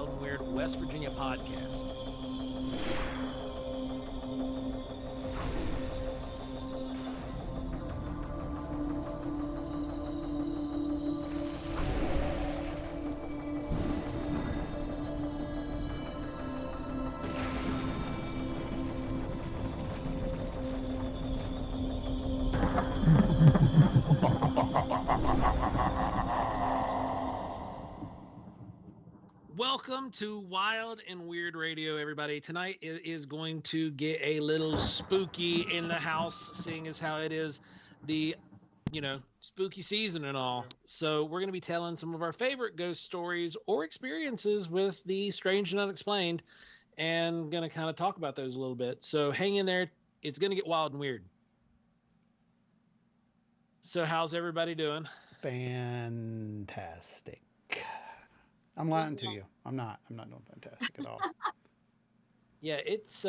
Wild and Weird West Virginia podcast. Welcome to Wild and Weird Radio, everybody. Tonight it is going to get a little spooky in the house, seeing as how it is the, spooky season and all. So we're going to be telling some of our favorite ghost stories or experiences with the strange and unexplained, and going to kind of talk about those a little bit. So hang in there. It's going to get wild and weird. So how's everybody doing? Fantastic. I'm lying to you. I'm not doing fantastic at all. Yeah, it's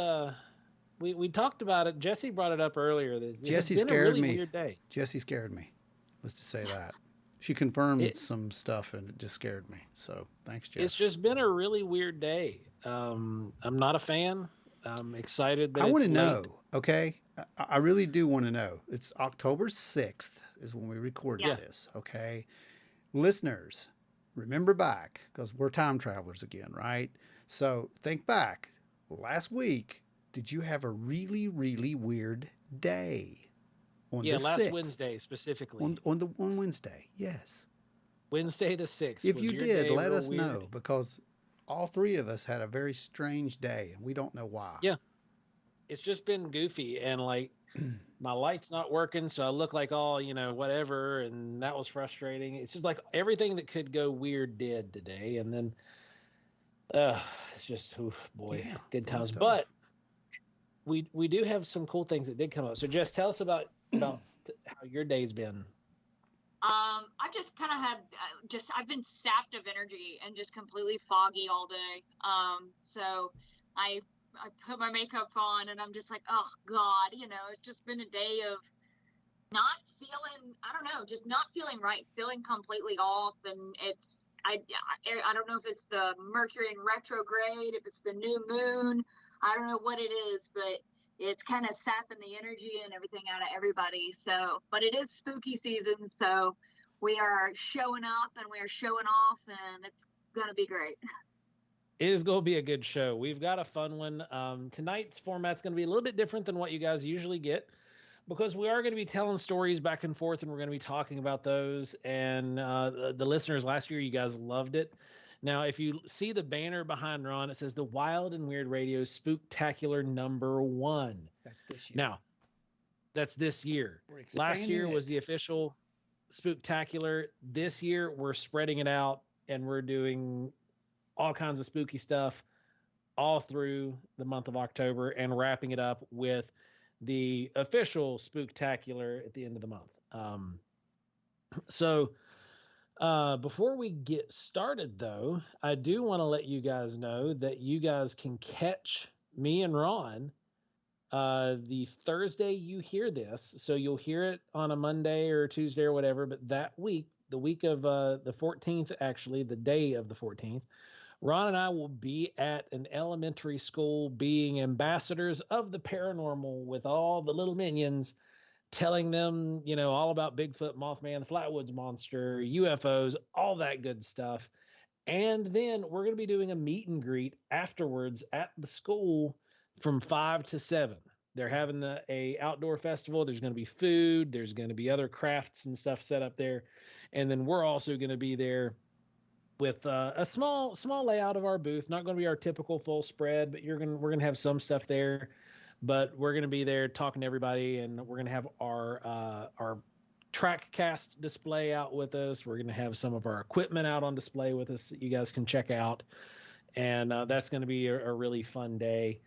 we talked about it. Jesse brought it up earlier that Jesse it's been scared a really me. weird day. Jesse scared me. Let's just say that. She confirmed some stuff and it just scared me. So thanks, Jesse. It's just been a really weird day. I'm not a fan. I'm excited that I want it's to late. know, okay? I really do want to know. It's October 6th is when we recorded this, okay? Listeners, remember back, because we're time travelers again, right? So think back. Last week, did you have a really, really weird day? On the last 6th? Wednesday specifically. On Wednesday, yes. Wednesday the 6th. If was you your did, day let real us weird? know, because all three of us had a very strange day, and we don't know why. Yeah. It's just been goofy, and like my light's not working, so I look like all, whatever, and that was frustrating. It's just like everything that could go weird did today, and then it's just, oof, boy, Yeah, good fun times. stuff. But we do have some cool things that did come up. So Jess, tell us about how your day's been. I just kind of had I've been sapped of energy and just completely foggy all day. So I put my makeup on and I'm just like, oh God, it's just been a day of not feeling, I don't know, just not feeling right, feeling completely off. And I don't know if it's the Mercury in retrograde, if it's the new moon, I don't know what it is, but it's kind of sapping the energy and everything out of everybody. So, but it is spooky season, so we are showing up and we are showing off, and it's going to be great. It is going to be a good show. We've got a fun one. Tonight's format's going to be a little bit different than what you guys usually get, because we are going to be telling stories back and forth, and we're going to be talking about those. And the listeners last year, you guys loved it. Now, if you see the banner behind Ron, it says the Wild and Weird Radio Spooktacular #1. That's this year. Now, that's this year. Last year was the official Spooktacular. This year, we're spreading it out, and we're doing all kinds of spooky stuff all through the month of October and wrapping it up with the official Spooktacular at the end of the month. So before we get started, though, I do want to let you guys know that you guys can catch me and Ron the Thursday you hear this. So you'll hear it on a Monday or Tuesday or whatever, but that week, the week of the 14th, actually, the day of the 14th, Ron and I will be at an elementary school being ambassadors of the paranormal with all the little minions, telling them, all about Bigfoot, Mothman, the Flatwoods Monster, UFOs, all that good stuff. And then we're going to be doing a meet and greet afterwards at the school from 5 to 7. They're having a outdoor festival. There's going to be food. There's going to be other crafts and stuff set up there. And then we're also going to be there with a small layout of our booth. Not going to be our typical full spread, but we're going to have some stuff there. But we're going to be there talking to everybody, and we're going to have our TrackCast display out with us. We're going to have some of our equipment out on display with us that you guys can check out, and that's going to be a really fun day.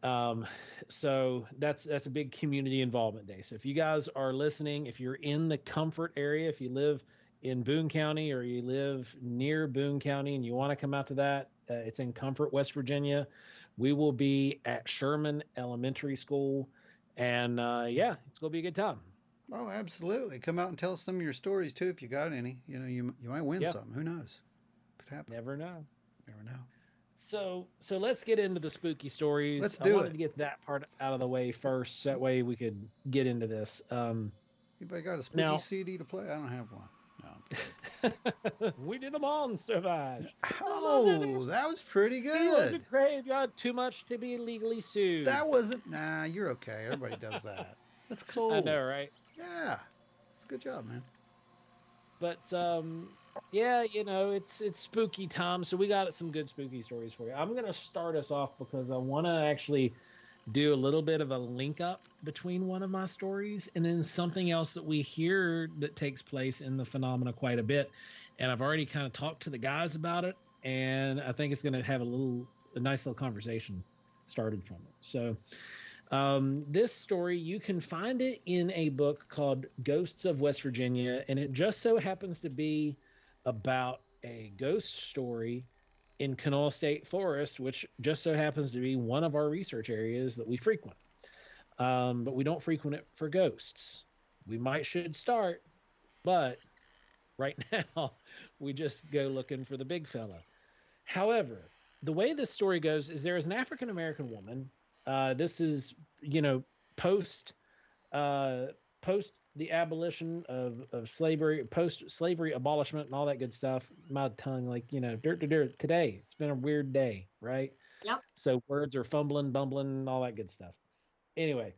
So that's a big community involvement day. So if you guys are listening, if you're in the Comfort area, if you live in Boone County or you live near Boone County and you want to come out to that, it's in Comfort, West Virginia. We will be at Sherman Elementary School, and it's going to be a good time. Oh, absolutely. Come out and tell us some of your stories too, if you got any. You might win some. Who knows? Could happen. Never know. Never know. So let's get into the spooky stories. Let's I do wanted it. to get that part out of the way first. That way we could get into this. Anybody got a spooky Now, CD to play? I don't have one. No, I'm kidding. we did a monster mash. Oh, that was pretty He was a good. graveyard too much to be legally sued. That wasn't. Nah, you're okay. Everybody does that. That's cool. I know, right? Yeah, it's a good job, man. But yeah, it's spooky time, so we got some good spooky stories for you. I'm gonna start us off because I want to actually do a little bit of a link up between one of my stories and then something else that we hear that takes place in the phenomena quite a bit. And I've already kind of talked to the guys about it, and I think it's going to have a nice little conversation started from it. So this story, you can find it in a book called Ghosts of West Virginia, and it just so happens to be about a ghost story in Kanawha State Forest, which just so happens to be one of our research areas that we frequent. But we don't frequent it for ghosts. We should start, but right now we just go looking for the big fella. However, the way this story goes is there is an African American woman. This is, post the abolition of slavery, post slavery abolishment, and all that good stuff. My tongue, dirt. Today, it's been a weird day, right? Yep. So words are fumbling, bumbling, all that good stuff. Anyway,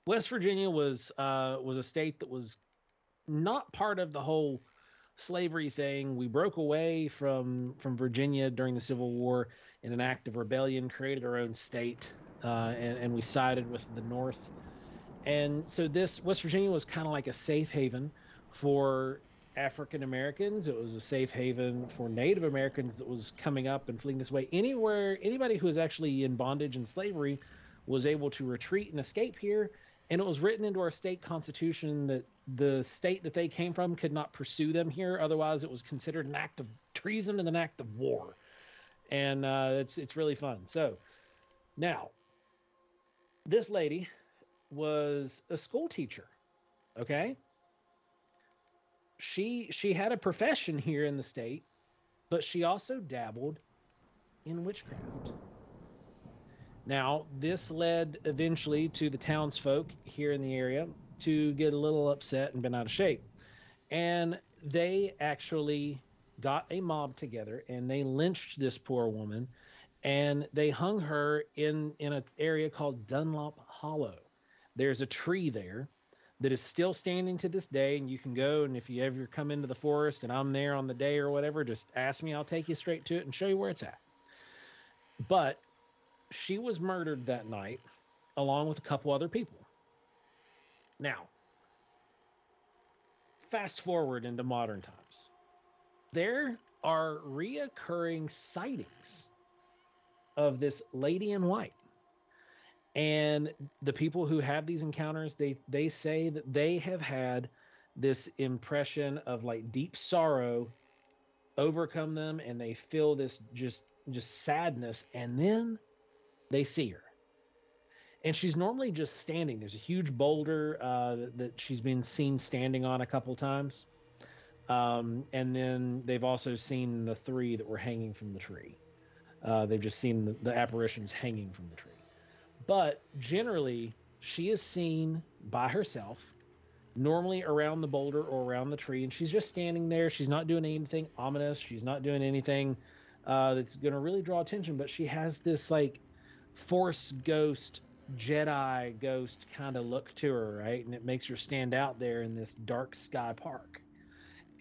West Virginia was a state that was not part of the whole slavery thing. We broke away from Virginia during the Civil War in an act of rebellion, created our own state, and we sided with the North. And so this West Virginia was kind of like a safe haven for African Americans. It was a safe haven for Native Americans that was coming up and fleeing this way. Anybody who was actually in bondage and slavery was able to retreat and escape here. And it was written into our state constitution that the state that they came from could not pursue them here. Otherwise, it was considered an act of treason and an act of war. And it's really fun. So now, this lady was a school teacher. Okay. She had a profession here in the state, but she also dabbled in witchcraft. Now, this led eventually to the townsfolk here in the area to get a little upset and been out of shape. And they actually got a mob together and they lynched this poor woman, and they hung her in an area called Dunlop Hollow. There's a tree there that is still standing to this day, and you can go, and if you ever come into the forest and I'm there on the day or whatever, just ask me. I'll take you straight to it and show you where it's at. But she was murdered that night along with a couple other people. Now, fast forward into modern times. There are reoccurring sightings of this lady in white. And the people who have these encounters, they say that they have had this impression of like deep sorrow overcome them, and they feel this just sadness, and then they see her. And she's normally just standing. There's a huge boulder that she's been seen standing on a couple times. And then they've also seen the three that were hanging from the tree. They've just seen the apparitions hanging from the tree. But generally, she is seen by herself, normally around the boulder or around the tree, and she's just standing there. She's not doing anything ominous. She's not doing anything that's going to really draw attention, but she has this like Force ghost, Jedi ghost kind of look to her, right? And it makes her stand out there in this dark sky park.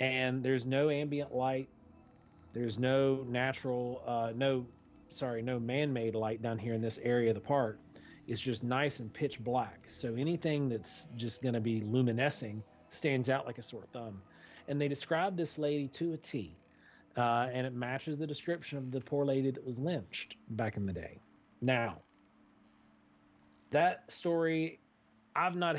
And there's no ambient light. There's no no man-made light down here in this area of the park. It's just nice and pitch black. So anything that's just going to be luminescing stands out like a sore thumb. And they describe this lady to a T. And it matches the description of the poor lady that was lynched back in the day. Now, that story, I've not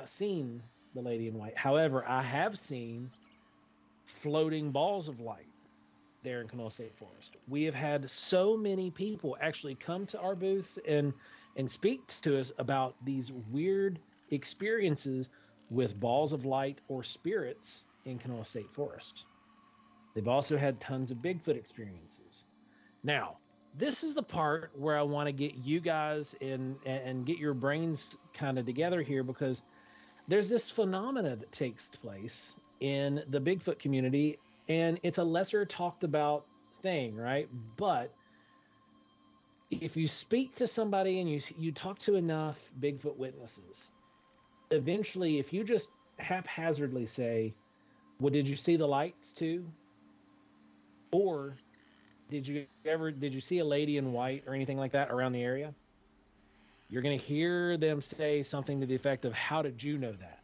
seen the lady in white. However, I have seen floating balls of light there in Kanawha State Forest. We have had so many people actually come to our booths and speak to us about these weird experiences with balls of light or spirits in Kanawha State Forest. They've also had tons of Bigfoot experiences. Now, this is the part where I want to get you guys and get your brains kind of together here, because there's this phenomena that takes place in the Bigfoot community, and it's a lesser talked about thing, right? But if you speak to somebody and you talk to enough Bigfoot witnesses, eventually, if you just haphazardly say, well, did you see the lights too? Or did you see a lady in white or anything like that around the area? You're going to hear them say something to the effect of, how did you know that?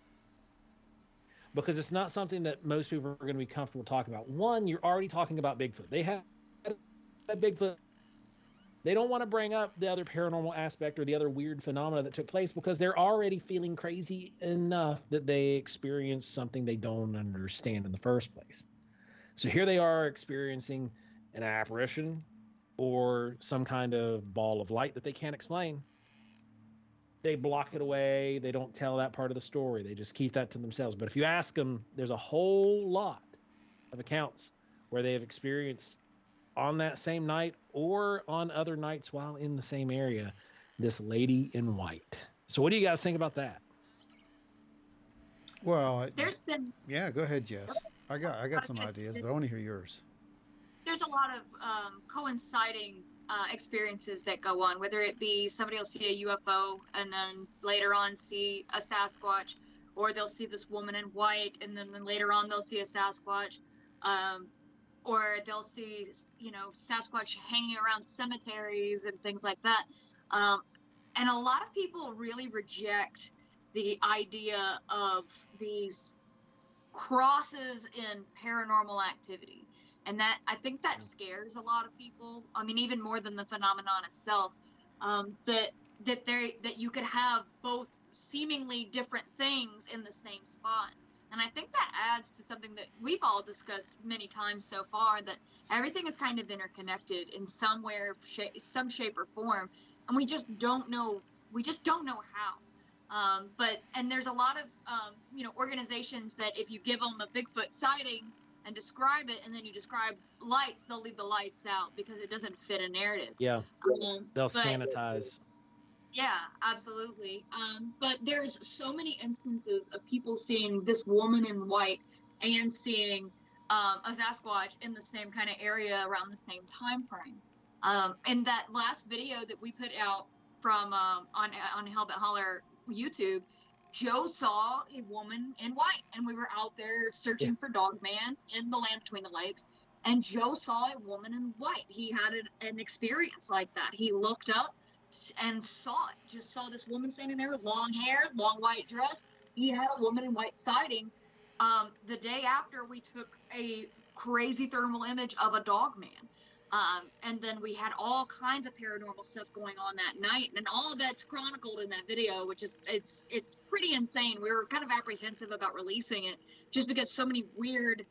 Because it's not something that most people are going to be comfortable talking about. One, you're already talking about Bigfoot. They have that Bigfoot. They don't want to bring up the other paranormal aspect or the other weird phenomena that took place, because they're already feeling crazy enough that they experienced something they don't understand in the first place. So here they are experiencing an apparition or some kind of ball of light that they can't explain. They block it away. They don't tell that part of the story. They just keep that to themselves. But if you ask them, there's a whole lot of accounts where they have experienced, on that same night or on other nights while in the same area, this lady in white. So what do you guys think about that? Well, There's been yeah, go ahead, Jess. I got some ideas, but I want to hear yours. There's a lot of coinciding experiences that go on, whether it be somebody will see a UFO and then later on see a Sasquatch, or they'll see this woman in white and then later on they'll see a Sasquatch, or they'll see, Sasquatch hanging around cemeteries and things like that. And a lot of people really reject the idea of these crosses in paranormal activity. And that, I think that scares a lot of people. I mean, even more than the phenomenon itself, that you could have both seemingly different things in the same spot. And I think that adds to something that we've all discussed many times so far, that everything is kind of interconnected in some way, some shape or form, and we just don't know. We just don't know how. And there's a lot of organizations that if you give them a Bigfoot sighting and describe it, and then you describe lights, they'll leave the lights out because it doesn't fit a narrative. Yeah, they'll sanitize. Yeah, absolutely. But there's so many instances of people seeing this woman in white and seeing a Sasquatch in the same kind of area around the same time frame. In that last video that we put out from on Hellbent Holler YouTube, Joe saw a woman in white, and we were out there searching for Dogman in the land between the lakes, and Joe saw a woman in white. He had an experience like that. He looked up and saw this woman standing there with long hair, long white dress. He had a woman in white sighting. The day after, we took a crazy thermal image of a Dogman. And then we had all kinds of paranormal stuff going on that night, and all of that's chronicled in that video, which is it's pretty insane. We were kind of apprehensive about releasing it just because so many weird,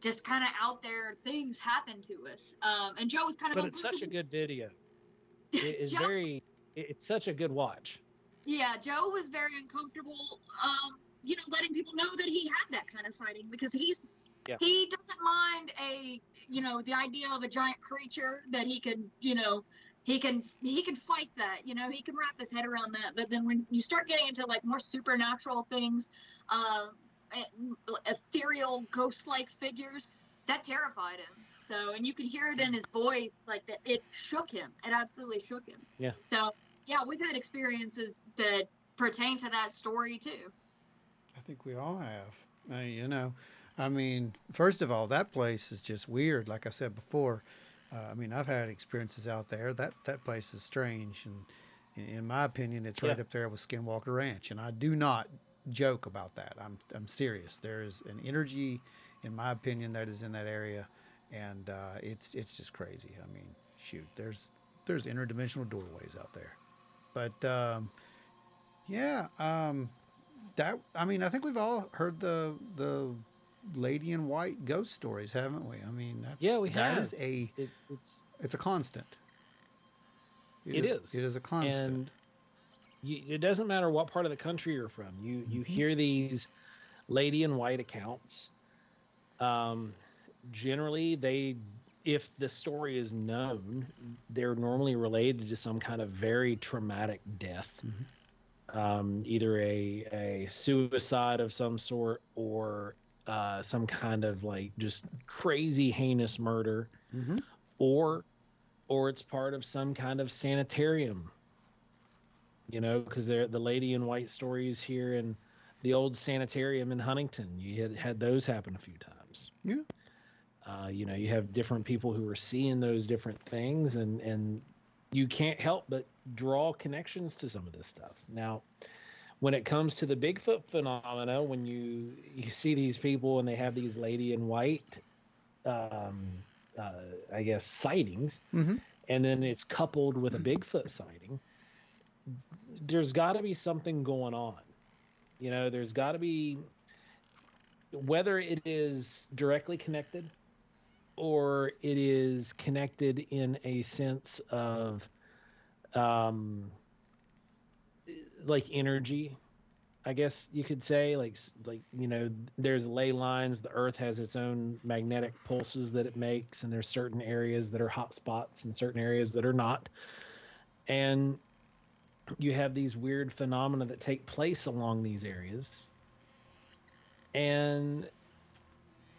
just kind of out there things happen to us. And Joe was kind of. But it's such a good video. It is it's such a good watch. Yeah, Joe was very uncomfortable, letting people know that he had that kind of sighting, because he doesn't mind the idea of a giant creature that he can fight that, he can wrap his head around that. But then when you start getting into like more supernatural things, ethereal ghost-like figures, that terrified him. So, and you could hear it in his voice, like that it shook him. It absolutely shook him. Yeah. So, yeah, we've had experiences that pertain to that story too. I think we all have. First of all, that place is just weird. Like I said before, I've had experiences out there. That place is strange, and in my opinion, it's right up there with Skinwalker Ranch. And I do not joke about that. I'm serious. There is an energy, in my opinion, that is in that area, and it's just crazy. I mean, shoot, there's interdimensional doorways out there. But I think we've all heard the lady in white ghost stories, haven't we? I mean, we have. That is it's a constant. It is. It is a constant. And it doesn't matter what part of the country you're from. You hear these lady in white accounts. generally, if the story is known, they're normally related to some kind of very traumatic death. Either a suicide of some sort, or some kind of like just crazy heinous murder, or it's part of some kind of sanitarium. Because they're the lady in white stories here in the old sanitarium in Huntington. You had those happen a few times. Yeah. You have different people who are seeing those different things, and you can't help but draw connections to some of this stuff. Now, when it comes to the Bigfoot phenomena, when you see these people and they have these lady in white, I guess, sightings, and then it's coupled with a Bigfoot sighting, there's got to be something going on. There's got to be, whether it is directly connected or it is connected in a sense of like energy, I guess you could say, like there's ley lines. The earth has its own magnetic pulses that it makes, and there's certain areas that are hot spots and certain areas that are not. And you have these weird phenomena that take place along these areas. And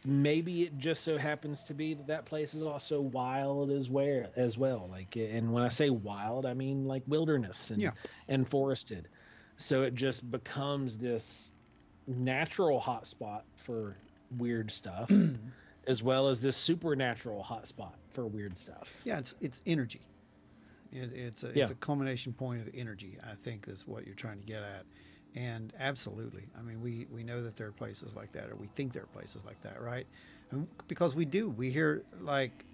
maybe it just so happens to be that place is also wild as well. Like, and when I say wild, I mean like wilderness and forested. So it just becomes this natural hotspot for weird stuff, as well as this supernatural hotspot for weird stuff. Yeah, it's energy. It's a culmination point of energy, I think, is what you're trying to get at. And absolutely, I mean, we know that there are places like that, or we think there are places like that, right? And because we hear like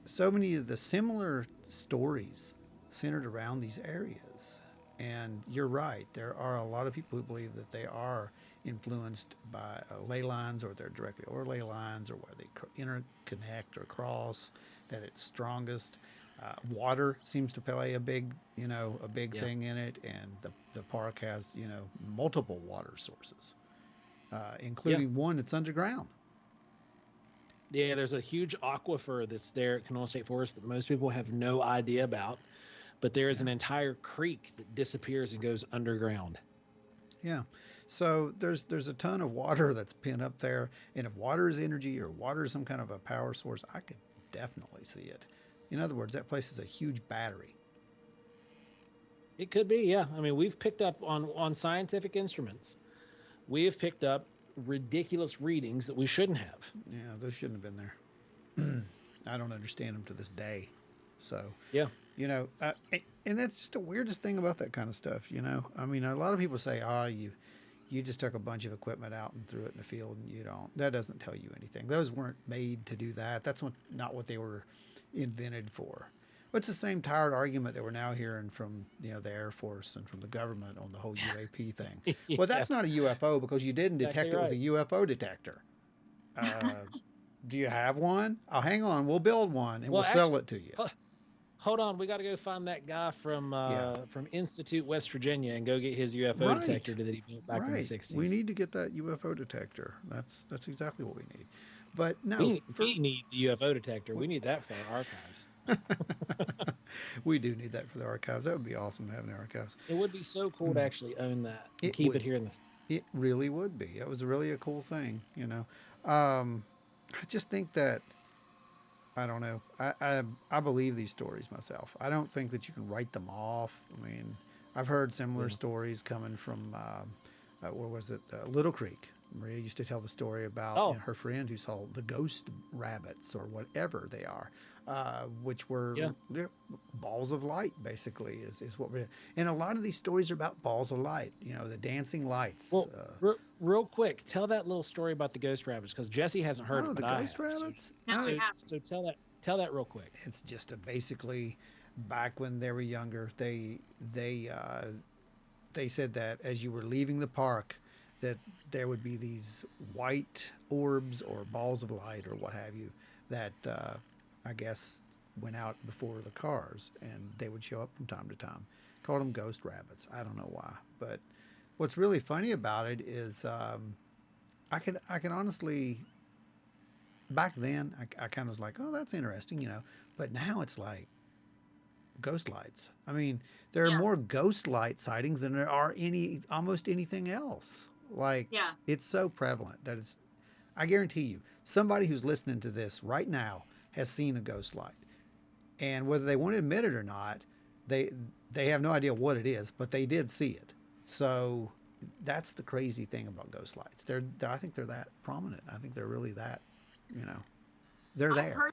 so many of the similar stories centered around these areas. And you're right, there are a lot of people who believe that they are influenced by ley lines, or they're directly over ley lines, or where they interconnect or cross, that it's strongest. Water seems to play a big thing in it, and the park has, multiple water sources, including one that's underground. Yeah, there's a huge aquifer that's there at Canola State Forest that most people have no idea about, but there is an entire creek that disappears and goes underground. Yeah. So there's a ton of water that's pent up there, and if water is energy, or water is some kind of a power source, I could definitely see it. In other words, that place is a huge battery. It could be, yeah. I mean, we've picked up on scientific instruments. We have picked up ridiculous readings that we shouldn't have. Yeah, those shouldn't have been there. I don't understand them to this day. So, yeah. And that's just the weirdest thing about that kind of stuff, I mean, a lot of people say, you just took a bunch of equipment out and threw it in the field, and that doesn't tell you anything. Those weren't made to do that. That's not what they were invented for. It's the same tired argument that we're now hearing from the Air Force and from the government on the whole UAP thing. Well, that's not a UFO because you didn't detect it with a UFO detector. Do you have one? Oh, hang on, we'll build one and we'll sell it to you. Hold on, we got to go find that guy from Institute, West Virginia, and go get his UFO detector that he built back in the 60s. We need to get that UFO detector. That's exactly what we need. But no, we need the UFO detector. We need that for our archives. We do need that for the archives. That would be awesome to have in the archives. It would be so cool to actually own that and keep it here in the... It really would be. It was really a cool thing, I just think that, I don't know. I believe these stories myself. I don't think that you can write them off. I mean, I've heard similar stories coming from, where was it? Little Creek. Maria used to tell the story about her friend who saw the ghost rabbits, or whatever they are, which were balls of light, basically, is what we're... And a lot of these stories are about balls of light, the dancing lights. Well, real quick, tell that little story about the ghost rabbits, because Jesse hasn't heard it, but the ghost rabbits? So tell that real quick. It's just basically, back when they were younger, they said that as you were leaving the park, that there would be these white orbs or balls of light or what have you that I guess went out before the cars, and they would show up from time to time. Called them ghost rabbits. I don't know why, but what's really funny about it is I can honestly back then, I kind of was like, oh, that's interesting, But now it's like ghost lights. I mean, there are Yeah. more ghost light sightings than there are almost anything else. Like, Yeah. it's so prevalent that I guarantee you, somebody who's listening to this right now has seen a ghost light. And whether they want to admit it or not, they have no idea what it is, but they did see it. So that's the crazy thing about ghost lights. I think they're that prominent. I think they're really that, they're there.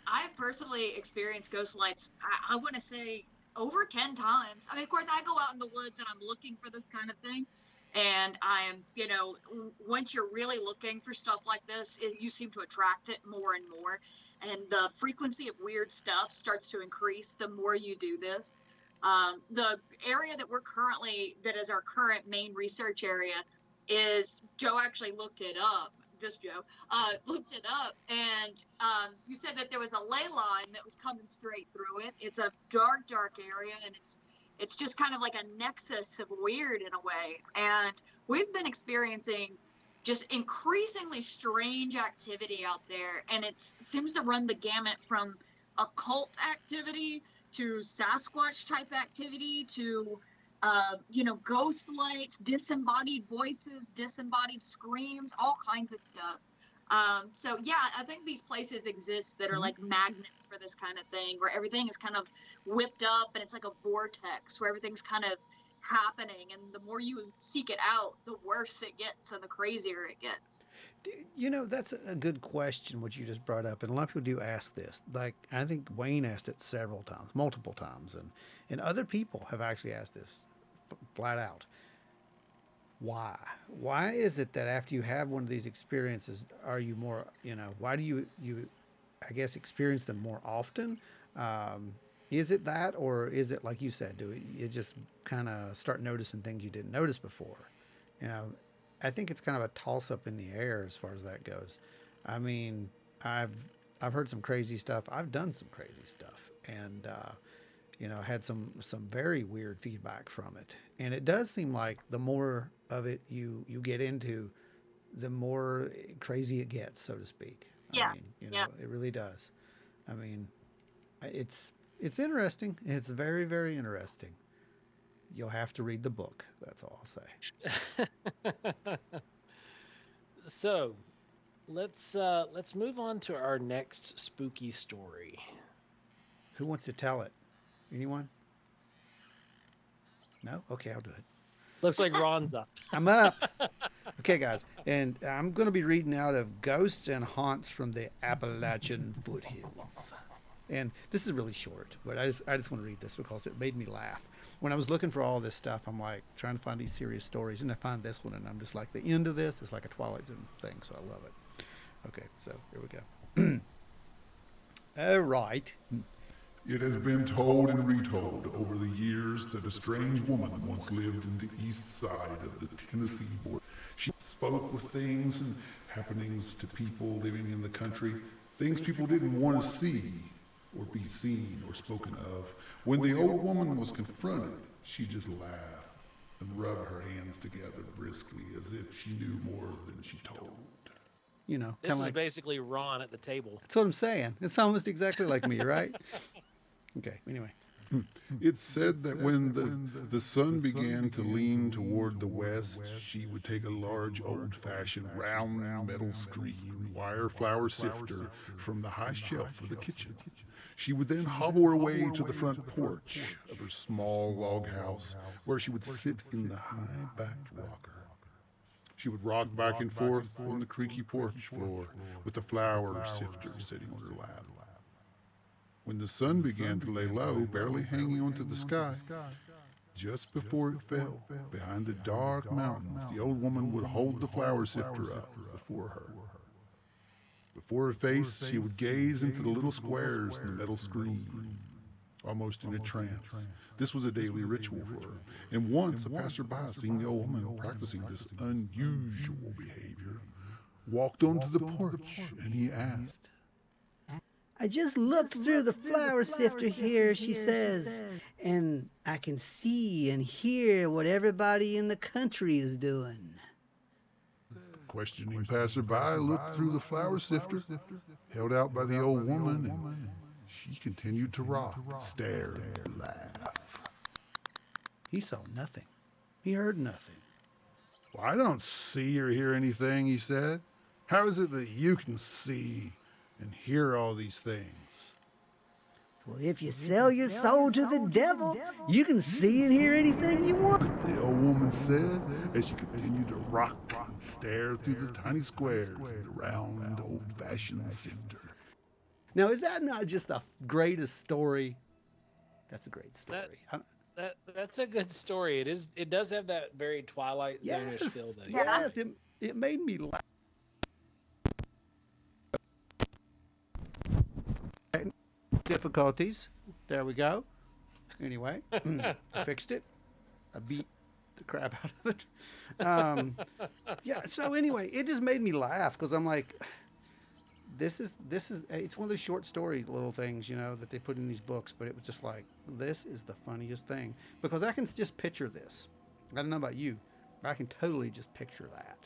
I've personally experienced ghost lights, I want to say over 10 times. I mean, of course, I go out in the woods and I'm looking for this kind of thing. And I'm, once you're really looking for stuff like this, you seem to attract it more and more. And the frequency of weird stuff starts to increase the more you do this. The area that is our current main research area is, Joe actually looked it up. This Joe looked it up, and you said that there was a ley line that was coming straight through it. It's a dark area, and it's just kind of like a nexus of weird in a way. And we've been experiencing just increasingly strange activity out there, and it seems to run the gamut from occult activity to Sasquatch type activity to ghost lights, disembodied voices, disembodied screams, all kinds of stuff. So yeah, I think these places exist that are like magnets for this kind of thing, where everything is kind of whipped up and it's like a vortex where everything's kind of happening, and the more you seek it out, the worse it gets and the crazier it gets. That's a good question, what you just brought up. And a lot of people do ask this. Like, I think Wayne asked it several times, multiple times. And other people have actually asked this flat out. Why? Why is it that after you have one of these experiences, are you more, why do you I guess, experience them more often? Is it that, or is it like you said, do you just kind of start noticing things you didn't notice before? I think it's kind of a toss up in the air as far as that goes. I mean, I've heard some crazy stuff. I've done some crazy stuff, and had some very weird feedback from it. And it does seem like the more of it you get into, the more crazy it gets, so to speak. Yeah. I mean, it really does. I mean, it's interesting. It's very, very interesting. You'll have to read the book. That's all I'll say. So, let's move on to our next spooky story. Who wants to tell it? Anyone? No? Okay, I'll do it. Looks like Ron's up. I'm up. Okay, guys. And I'm going to be reading out of Ghosts and Haunts from the Appalachian Foothills. And this is really short, but I just want to read this because it made me laugh. When I was looking for all this stuff, I'm like trying to find these serious stories, and I find this one, and I'm just like, the end of this is like a Twilight Zone thing, so I love it. Okay, so here we go. All right. It has been told and retold over the years that a strange woman once lived in the east side of the Tennessee border. She spoke with things and happenings to people living in the country, things people didn't want to see or be seen or spoken of. When the old woman was confronted, she just laughed and rubbed her hands together briskly as if she knew more than she told. This is basically Ron at the table. That's what I'm saying. It's almost exactly like me, right? Okay, anyway. It's said that when the sun began to lean toward the west, she would take a large old-fashioned round metal screen wire flour sifter from the high shelf of the kitchen. She would then hobble her way to the front porch of her small log house, where she would sit in the high-backed rocker. She would rock back and forth on the creaky porch floor with the flour sifter sitting on her lap. When the sun began to lay low, barely hanging onto the sky, just before it fell, behind the dark mountains, the old woman would hold the flour sifter up before her. Before her face, she would gaze into the little squares in the metal screen, almost in a trance. This was a daily ritual for her, and once a passerby, seeing the old woman practicing this unusual behavior, walked onto the porch, and he asked, I just looked through the flour sifter here, she says, and I can see and hear what everybody in the country is doing. Of questioning passerby looked through the flour sifter, held out by the old woman, and she continued to rock, stare, and laugh. He saw nothing. He heard nothing. Well, I don't see or hear anything, he said. How is it that you can see and hear all these things? Well, if you sell your soul to the devil, you can see and hear anything you want. The old woman said as she continued to rock and stare through the tiny squares in the round, old-fashioned sifter. Now, is that not just the greatest story? That's a great story. That's a good story. It is. It does have that very Twilight Zone-ish feel, though. Yes, it made me laugh. Difficulties. There we go. Anyway, I fixed it. I beat the crap out of it. Yeah. So anyway, it just made me laugh because I'm like, this is it's one of those short story little things, you know, that they put in these books. But it was just like, this is the funniest thing because I can just picture this. I don't know about you, but I can totally just picture that.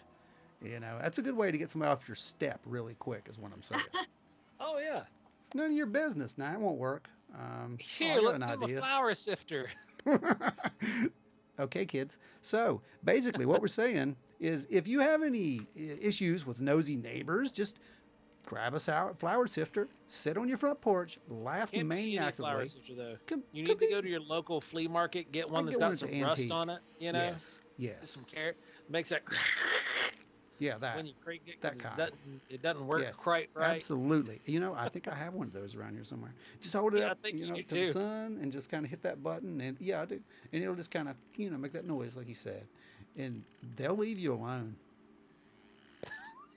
You know, that's a good way to get somebody off your step really quick, is what I'm saying. Oh yeah. It's none of your business. Now it won't work. Here, look through the flour sifter. Okay, kids. So basically, what we're saying is, if you have any issues with nosy neighbors, just grab a flour sifter, sit on your front porch, laugh Can't be any maniacally. flour sifter though. You need to go to your local flea market, get one that's got some rust on it. You know, yes. Some carrot makes that. Yeah, that. When you crank it, that kind. It doesn't work quite right. Absolutely. You know, I think I have one of those around here somewhere. Just hold it up, to the sun, and just kind of hit that button, and I do, and it'll just kind of, make that noise like you said, and they'll leave you alone.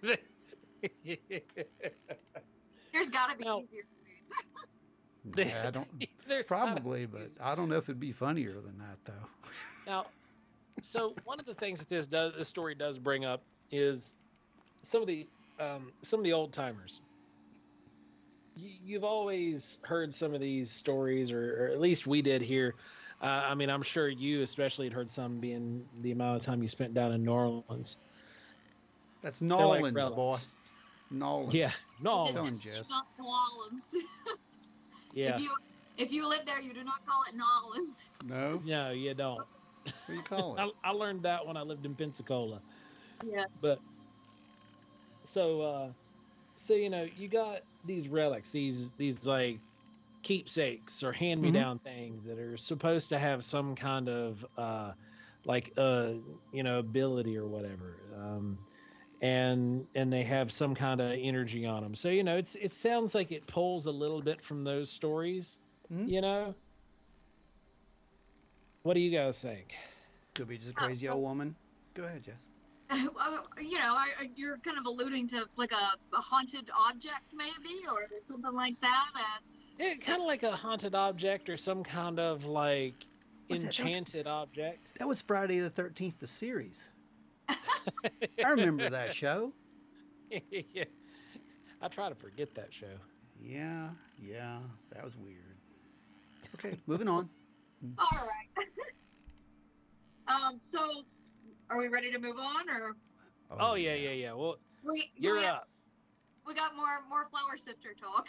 There's got to be easier ways. I don't. Probably, but I don't know if it'd be funnier than that though. Now, so one of the things that this story does bring up is some of the old timers. You've always heard some of these stories, or at least we did here. I mean, I'm sure you especially had heard some, being the amount of time you spent down in New Orleans. That's Nolans, boy. Nolans. Yeah, Nolans. It's not New Orleans. Yeah. If you live there, you do not call it Nolans. No. No, you don't. What do you call it? I learned that when I lived in Pensacola. Yeah. But so you got these relics, these like keepsakes or hand-me-down things that are supposed to have some kind of ability or whatever, and they have some kind of energy on them. So it sounds like it pulls a little bit from those stories. What do you guys think? Could be just a crazy old woman. Go ahead, Jess. You're kind of alluding to like a haunted object, maybe, or something like that. Yeah, kind of like a haunted object or some kind of like enchanted object. That was Friday the 13th, the series. I remember that show. Yeah. I try to forget that show. Yeah, that was weird. Okay, moving on. All right. So, are we ready to move on, or? Oh yeah. Well, you're up. We got more flour sifter talk.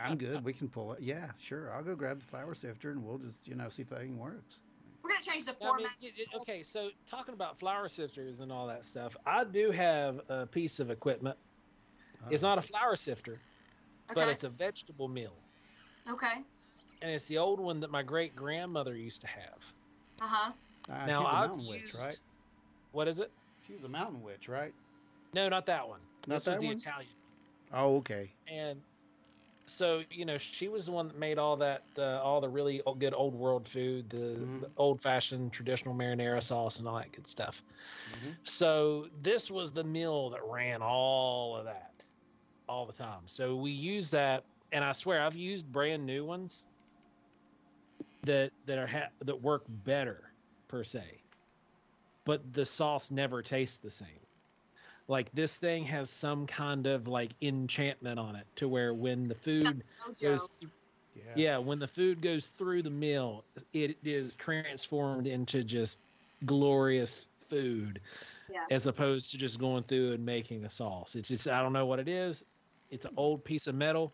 I'm good. We can pull it. Yeah, sure. I'll go grab the flour sifter, and we'll just see if that thing works. We're gonna change the format. Okay, so talking about flour sifters and all that stuff, I do have a piece of equipment. It's not a flour sifter, but it's a vegetable mill. Okay. And it's the old one that my great grandmother used to have. Uh-huh. Now, she's a mountain witch, right? What is it? She was a mountain witch, right? No, not that one. This was the Italian. Oh, okay. And so, she was the one that made all that, all the really good old world food, the old-fashioned traditional marinara sauce and all that good stuff. So this was the mill that ran all of that all the time. So we use that, and I swear I've used brand new ones that work better per se, but the sauce never tastes the same. Like this thing has some kind of like enchantment on it to where when the food goes when the food goes through the mill, it is transformed into just glorious food. as opposed to just going through and making the sauce. It's just, I don't know what it is. It's an old piece of metal,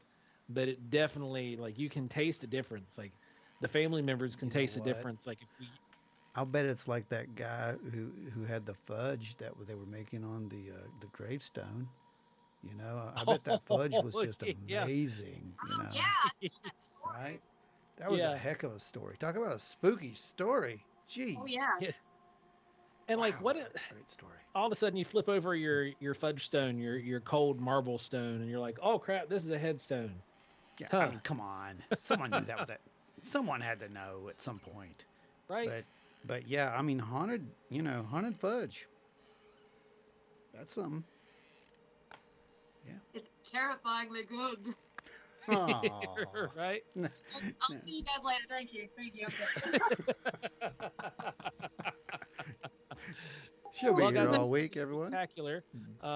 but it definitely, like, you can taste the difference. Like, the family members can taste the difference. Like, if we, I'll bet it's like that guy who had the fudge that they were making on the gravestone. You know, I bet that fudge was just amazing. You know, right? That was a heck of a story. Talk about a spooky story. Jeez. Oh yeah. And like, what a great story. All of a sudden you flip over your fudge stone, your cold marble stone, and you're like, oh crap, this is a headstone. Yeah, I mean, come on. Someone knew that was it. Someone had to know at some point. Right. But yeah, I mean, haunted fudge. That's something. Yeah. It's terrifyingly good. Right. I'll see you guys later. Thank you. She'll be here all week, everyone. Spectacular. So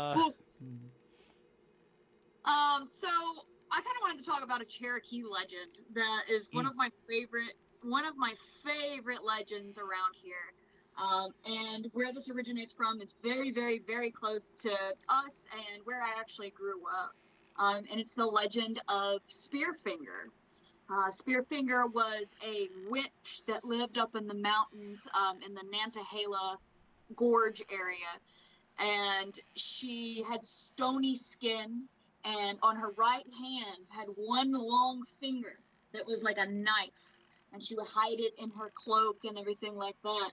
I kind of wanted to talk about a Cherokee legend that is one of my favorite legends around here. And where this originates from is very, very, very close to us and where I actually grew up. And it's the legend of Spearfinger. Spearfinger was a witch that lived up in the mountains in the Nantahala Gorge area. And she had stony skin, and on her right hand had one long finger that was like a knife. And she would hide it in her cloak and everything like that.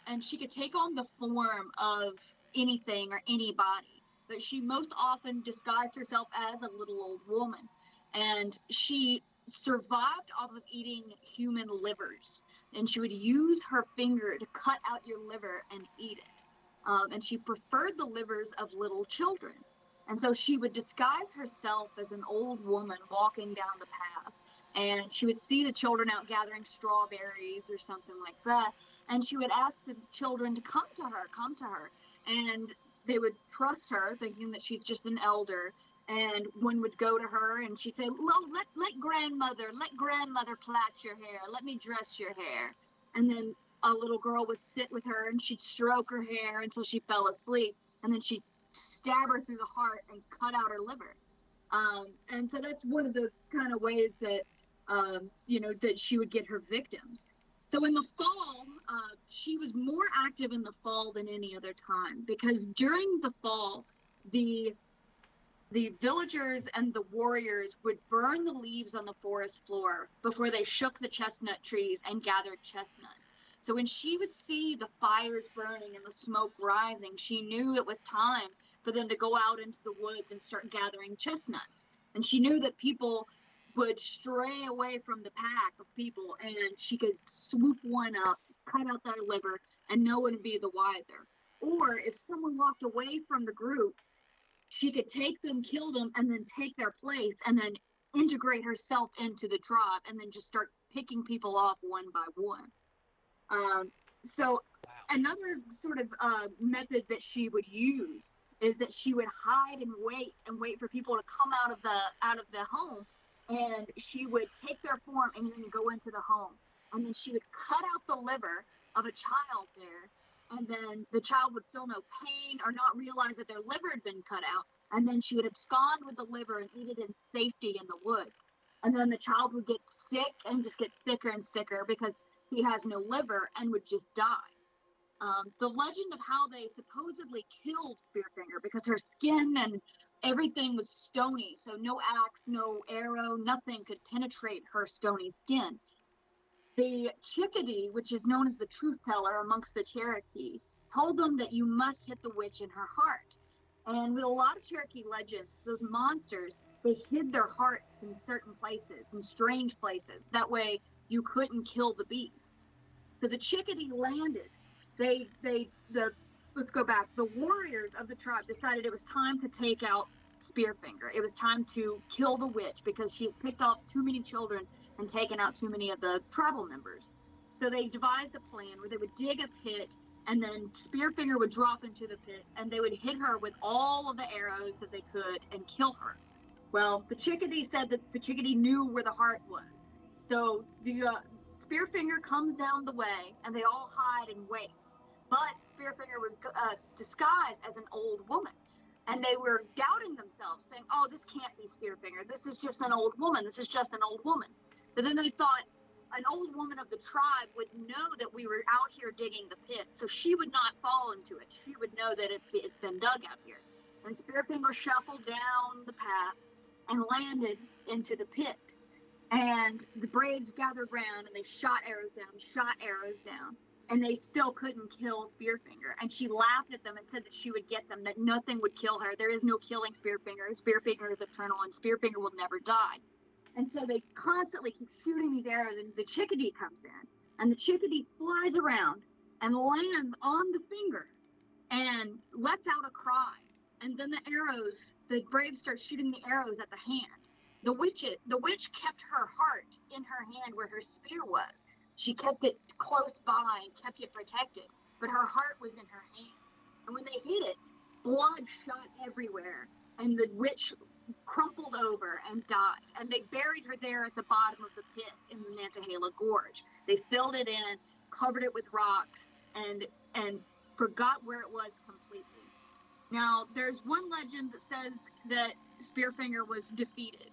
And she could take on the form of anything or anybody, but she most often disguised herself as a little old woman. And she survived off of eating human livers. And she would use her finger to cut out your liver and eat it. And she preferred the livers of little children. And so she would disguise herself as an old woman walking down the path. And she would see the children out gathering strawberries or something like that. And she would ask the children to come to her. And they would trust her, thinking that she's just an elder. And one would go to her and she'd say, well, let grandmother plait your hair. Let me dress your hair. And then a little girl would sit with her and she'd stroke her hair until she fell asleep. And then she'd stab her through the heart and cut out her liver. And so that's one of the kind of ways that, that she would get her victims. So in the fall, she was more active in the fall than any other time, because during the fall, the villagers and the warriors would burn the leaves on the forest floor before they shook the chestnut trees and gathered chestnuts. So when she would see the fires burning and the smoke rising, she knew it was time for them to go out into the woods and start gathering chestnuts. And she knew that people would stray away from the pack of people, and she could swoop one up, cut out their liver, and no one would be the wiser. Or if someone walked away from the group, she could take them, kill them, and then take their place, and then integrate herself into the tribe, and then just start picking people off one by one. So another sort of method that she would use is that she would hide and wait for people to come out of the home, and she would take their form and then go into the home, and then she would cut out the liver of a child there, and then the child would feel no pain or not realize that their liver had been cut out, and then she would abscond with the liver and eat it in safety in the woods. And then the child would get sick and just get sicker and sicker because he has no liver and would just die. The legend of how they supposedly killed Spearfinger, because her skin and everything was stony, so no axe, no arrow, nothing could penetrate her stony skin. The chickadee, which is known as the truth teller amongst the Cherokee, told them that you must hit the witch in her heart. And with a lot of Cherokee legends, those monsters, they hid their hearts in certain places, in strange places. That way you couldn't kill the beast. So the chickadee landed. Let's go back. The warriors of the tribe decided it was time to take out Spearfinger. It was time to kill the witch because she has picked off too many children and taken out too many of the tribal members. So they devised a plan where they would dig a pit, and then Spearfinger would drop into the pit, and they would hit her with all of the arrows that they could and kill her. Well, the chickadee said that the chickadee knew where the heart was. So the Spearfinger comes down the way, and they all hide and wait. but Spearfinger was disguised as an old woman. And they were doubting themselves, saying, oh, this can't be Spearfinger. This is just an old woman. This is just an old woman. But then they thought an old woman of the tribe would know that we were out here digging the pit, so she would not fall into it. She would know that it's been dug out here. And Spearfinger shuffled down the path and landed into the pit. And the Braves gathered round and they shot arrows down, and they still couldn't kill Spearfinger. And she laughed at them and said that she would get them, that nothing would kill her. There is no killing Spearfinger. Spearfinger is eternal, and Spearfinger will never die. And so they constantly keep shooting these arrows, and the chickadee comes in, and the chickadee flies around and lands on the finger and lets out a cry. And then the Braves start shooting the arrows at the hand. The witch kept her heart in her hand where her spear was. She kept it close by and kept it protected, but her heart was in her hand. And when they hit it, blood shot everywhere, and the witch crumpled over and died. And they buried her there at the bottom of the pit in the Nantahala Gorge. They filled it in, covered it with rocks, and forgot where it was completely. Now, there's one legend that says that Spearfinger was defeated,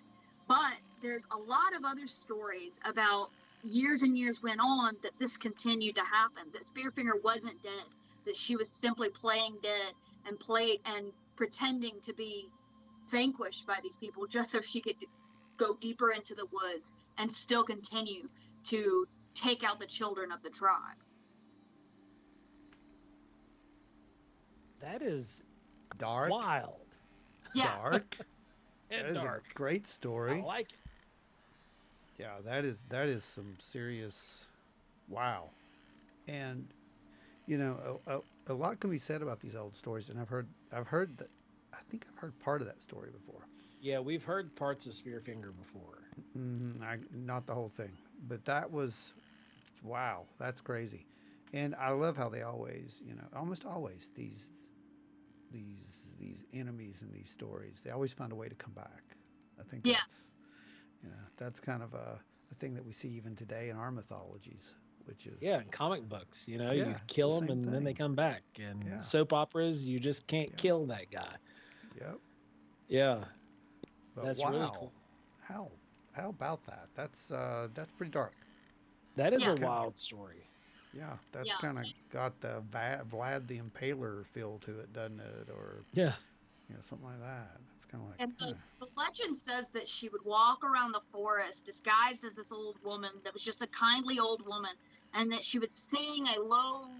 but there's a lot of other stories about years and years went on that this continued to happen, that Spearfinger wasn't dead, that she was simply playing dead and pretending to be vanquished by these people just so she could go deeper into the woods and still continue to take out the children of the tribe. That is Dark. wild. Yeah. Dark. And That is dark. a great story. I like it. Yeah, that is some serious, wow. And a lot can be said about these old stories, and I've heard that. I think I've heard part of that story before. Yeah, we've heard parts of Spearfinger before. Not the whole thing, but that was, wow, that's crazy. And I love how they always, almost always these enemies in these stories, they always find a way to come back. I think that's kind of a thing that we see even today in our mythologies, which is in comic books, you Yeah, kill it's the them and same then they thing. come back. And Yeah. soap operas, you just can't kill that guy. Yep. Yeah, But that's wow, really cool. How about that? That's pretty dark. That is Yeah. a wild story. Yeah, that's Yeah. kind of got the Vlad the Impaler feel to it, doesn't it? Or Yeah. something like that. It's kind of like. And the legend says that she would walk around the forest disguised as this old woman that was just a kindly old woman, and that she would sing a low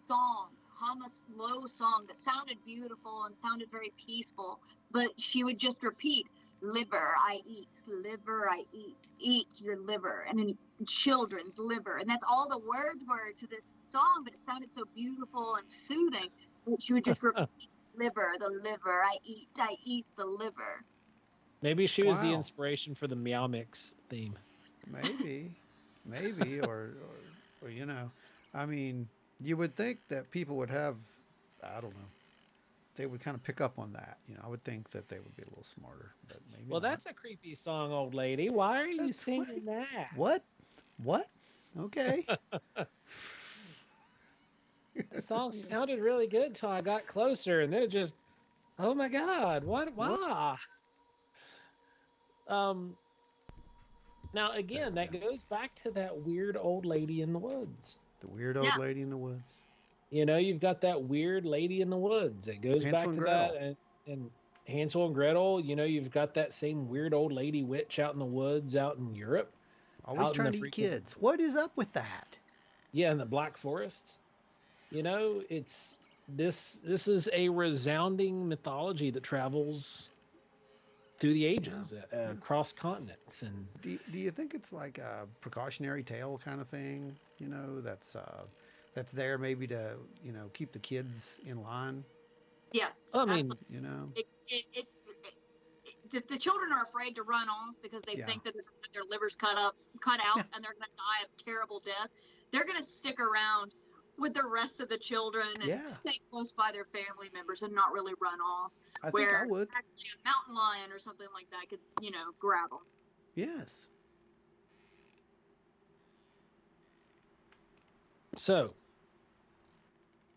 song, hum a slow song that sounded beautiful and sounded very peaceful, but she would just repeat, liver I eat, eat your liver, and then children's liver. And that's all the words were to this song, but it sounded so beautiful and soothing that she would just repeat, liver, the liver, I eat the liver. Maybe she was the Wow. inspiration for the Meow Mix theme. Maybe, or I mean, you would think that people would have, I don't know, they would kind of pick up on that. I would think that they would be a little smarter, but maybe. Well, not. that's a creepy song, old lady. Why are you That's singing that? What? Okay. The song sounded really good till I got closer, and then it just, oh my God, what? Why? Now again, that goes back to that weird old lady in the woods. The weird old lady in the woods. You've got that weird lady in the woods. It goes Hansel back and to Gretel. that, and Hansel and Gretel. You've got that same weird old lady witch out in the woods, out in Europe. Always out in trying the to eat freaking- kids. What is up with that? Yeah, in the Black Forest. It's this is a resounding mythology that travels through the ages, across continents, and Do you think it's like a precautionary tale kind of thing? That's there maybe to keep the kids in line. Yes. I mean, absolutely. The children are afraid to run off because they think that their livers cut out, and they're going to die a terrible death. They're going to stick around with the rest of the children and stay close by their family members and not really run off. I think I would. Actually a mountain lion or something like that could, grab them. Yes. So,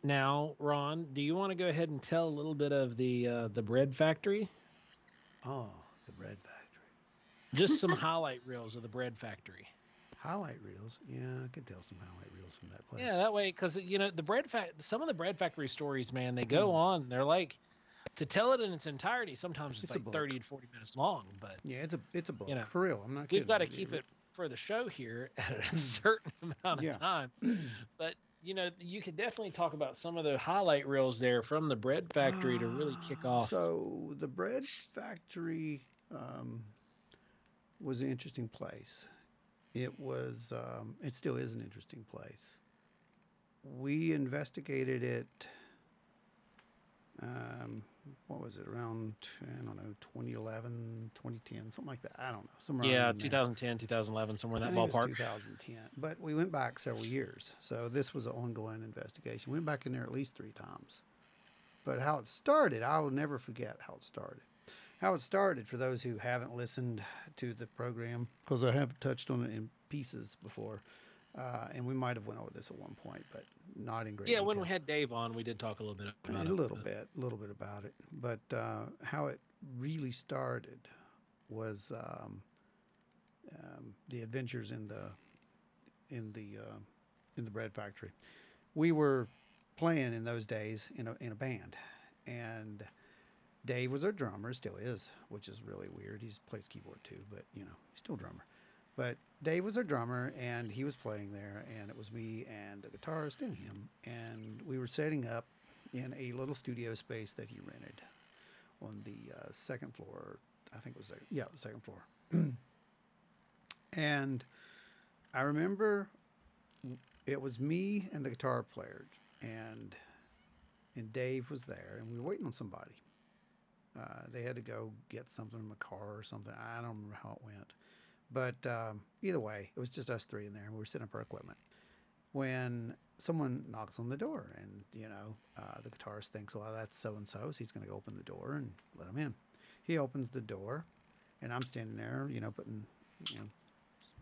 Now, Ron, do you want to go ahead and tell a little bit of the bread factory? Oh, the bread factory. Just some highlight reels of the bread factory. Highlight reels? Yeah, I could tell some highlight reels from that place. Yeah, that way, because some of the bread factory stories, man, they go on. They're like, to tell it in its entirety, sometimes it's like 30 to 40 minutes long. But yeah, it's a book for real. I'm not kidding. We've got to keep it for the show here at a certain amount of time. But you could definitely talk about some of the highlight reels there from the bread factory to really kick off. So the bread factory was an interesting place. It was. It still is an interesting place. We investigated it. What was it, around, I don't know, 2011, 2010, something like that. I don't know. Somewhere 2010, 2011, somewhere in that ballpark. It was 2010. But we went back several years. So this was an ongoing investigation. We went back in there at least 3 times. But how it started, I will never forget how it started. How it started, for those who haven't listened to the program, because I have touched on it in pieces before, and we might have went over this at one point, but not in great detail. When we had Dave on, we did talk a little bit about it. A little bit about it. But how it really started was the adventures in the bread factory. We were playing in those days in a band, and Dave was our drummer, still is, which is really weird. He plays keyboard too, but he's still a drummer. But Dave was our drummer, and he was playing there, and it was me and the guitarist and him, and we were setting up in a little studio space that he rented on the second floor. I think it was the second floor. And I remember it was me and the guitar player, and Dave was there, and we were waiting on somebody. They had to go get something from a car or something. I don't remember how it went. But either way, it was just us 3 in there, and we were setting up our equipment. When someone knocks on the door, and, the guitarist thinks, well, that's so-and-so, so he's going to go open the door and let him in. He opens the door, and I'm standing there, putting,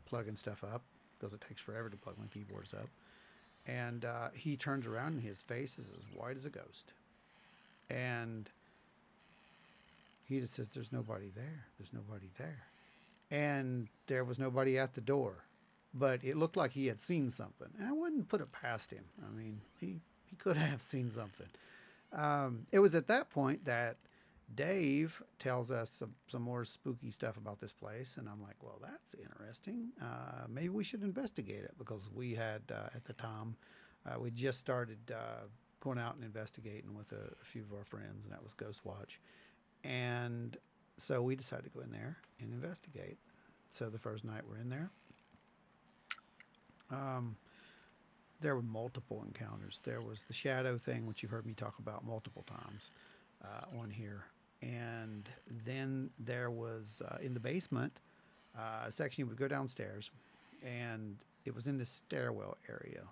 plugging stuff up, because it takes forever to plug my keyboards up. And he turns around, and his face is as white as a ghost. And he just says, there's nobody there. There's nobody there. And there was nobody at the door, but it looked like he had seen something. And I wouldn't put it past him. I mean, he could have seen something. It was at that point that Dave tells us some more spooky stuff about this place, and I'm like, well, that's interesting. Maybe we should investigate it, because we had, at the time, we just started going out and investigating with a few of our friends, and that was Ghost Watch. And so we decided to go in there and investigate. So the first night we're in there, there were multiple encounters. There was the shadow thing, which you've heard me talk about multiple times on here. And then there was, in the basement, a section you would go downstairs, and it was in the stairwell area.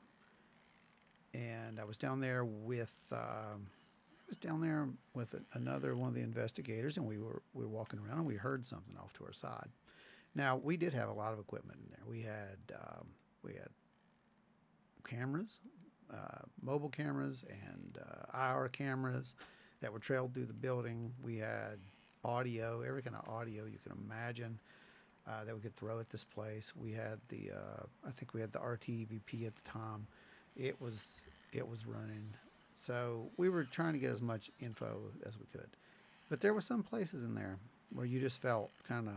And I was down there with... another one of the investigators, and we were walking around, and we heard something off to our side. Now, we did have a lot of equipment in there. We had cameras, mobile cameras, and IR cameras that were trailed through the building. We had audio, every kind of audio you can imagine that we could throw at this place. We had I think we had the RT-EVP at the time. It was running. So we were trying to get as much info as we could. But there were some places in there where you just felt kind of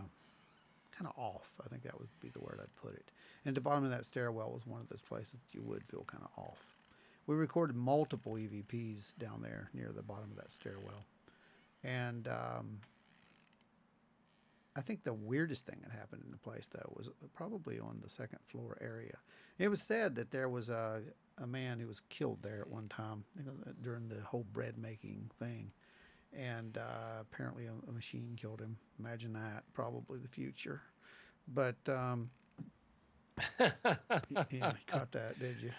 off. I think that would be the word I'd put it. And at the bottom of that stairwell was one of those places that you would feel kind of off. We recorded multiple EVPs down there near the bottom of that stairwell. And I think the weirdest thing that happened in the place, though, was probably on the second floor area. It was said that there was a man who was killed there at one time during the whole bread making thing. And apparently a machine killed him. Imagine that. Probably the future. But you caught that, did you?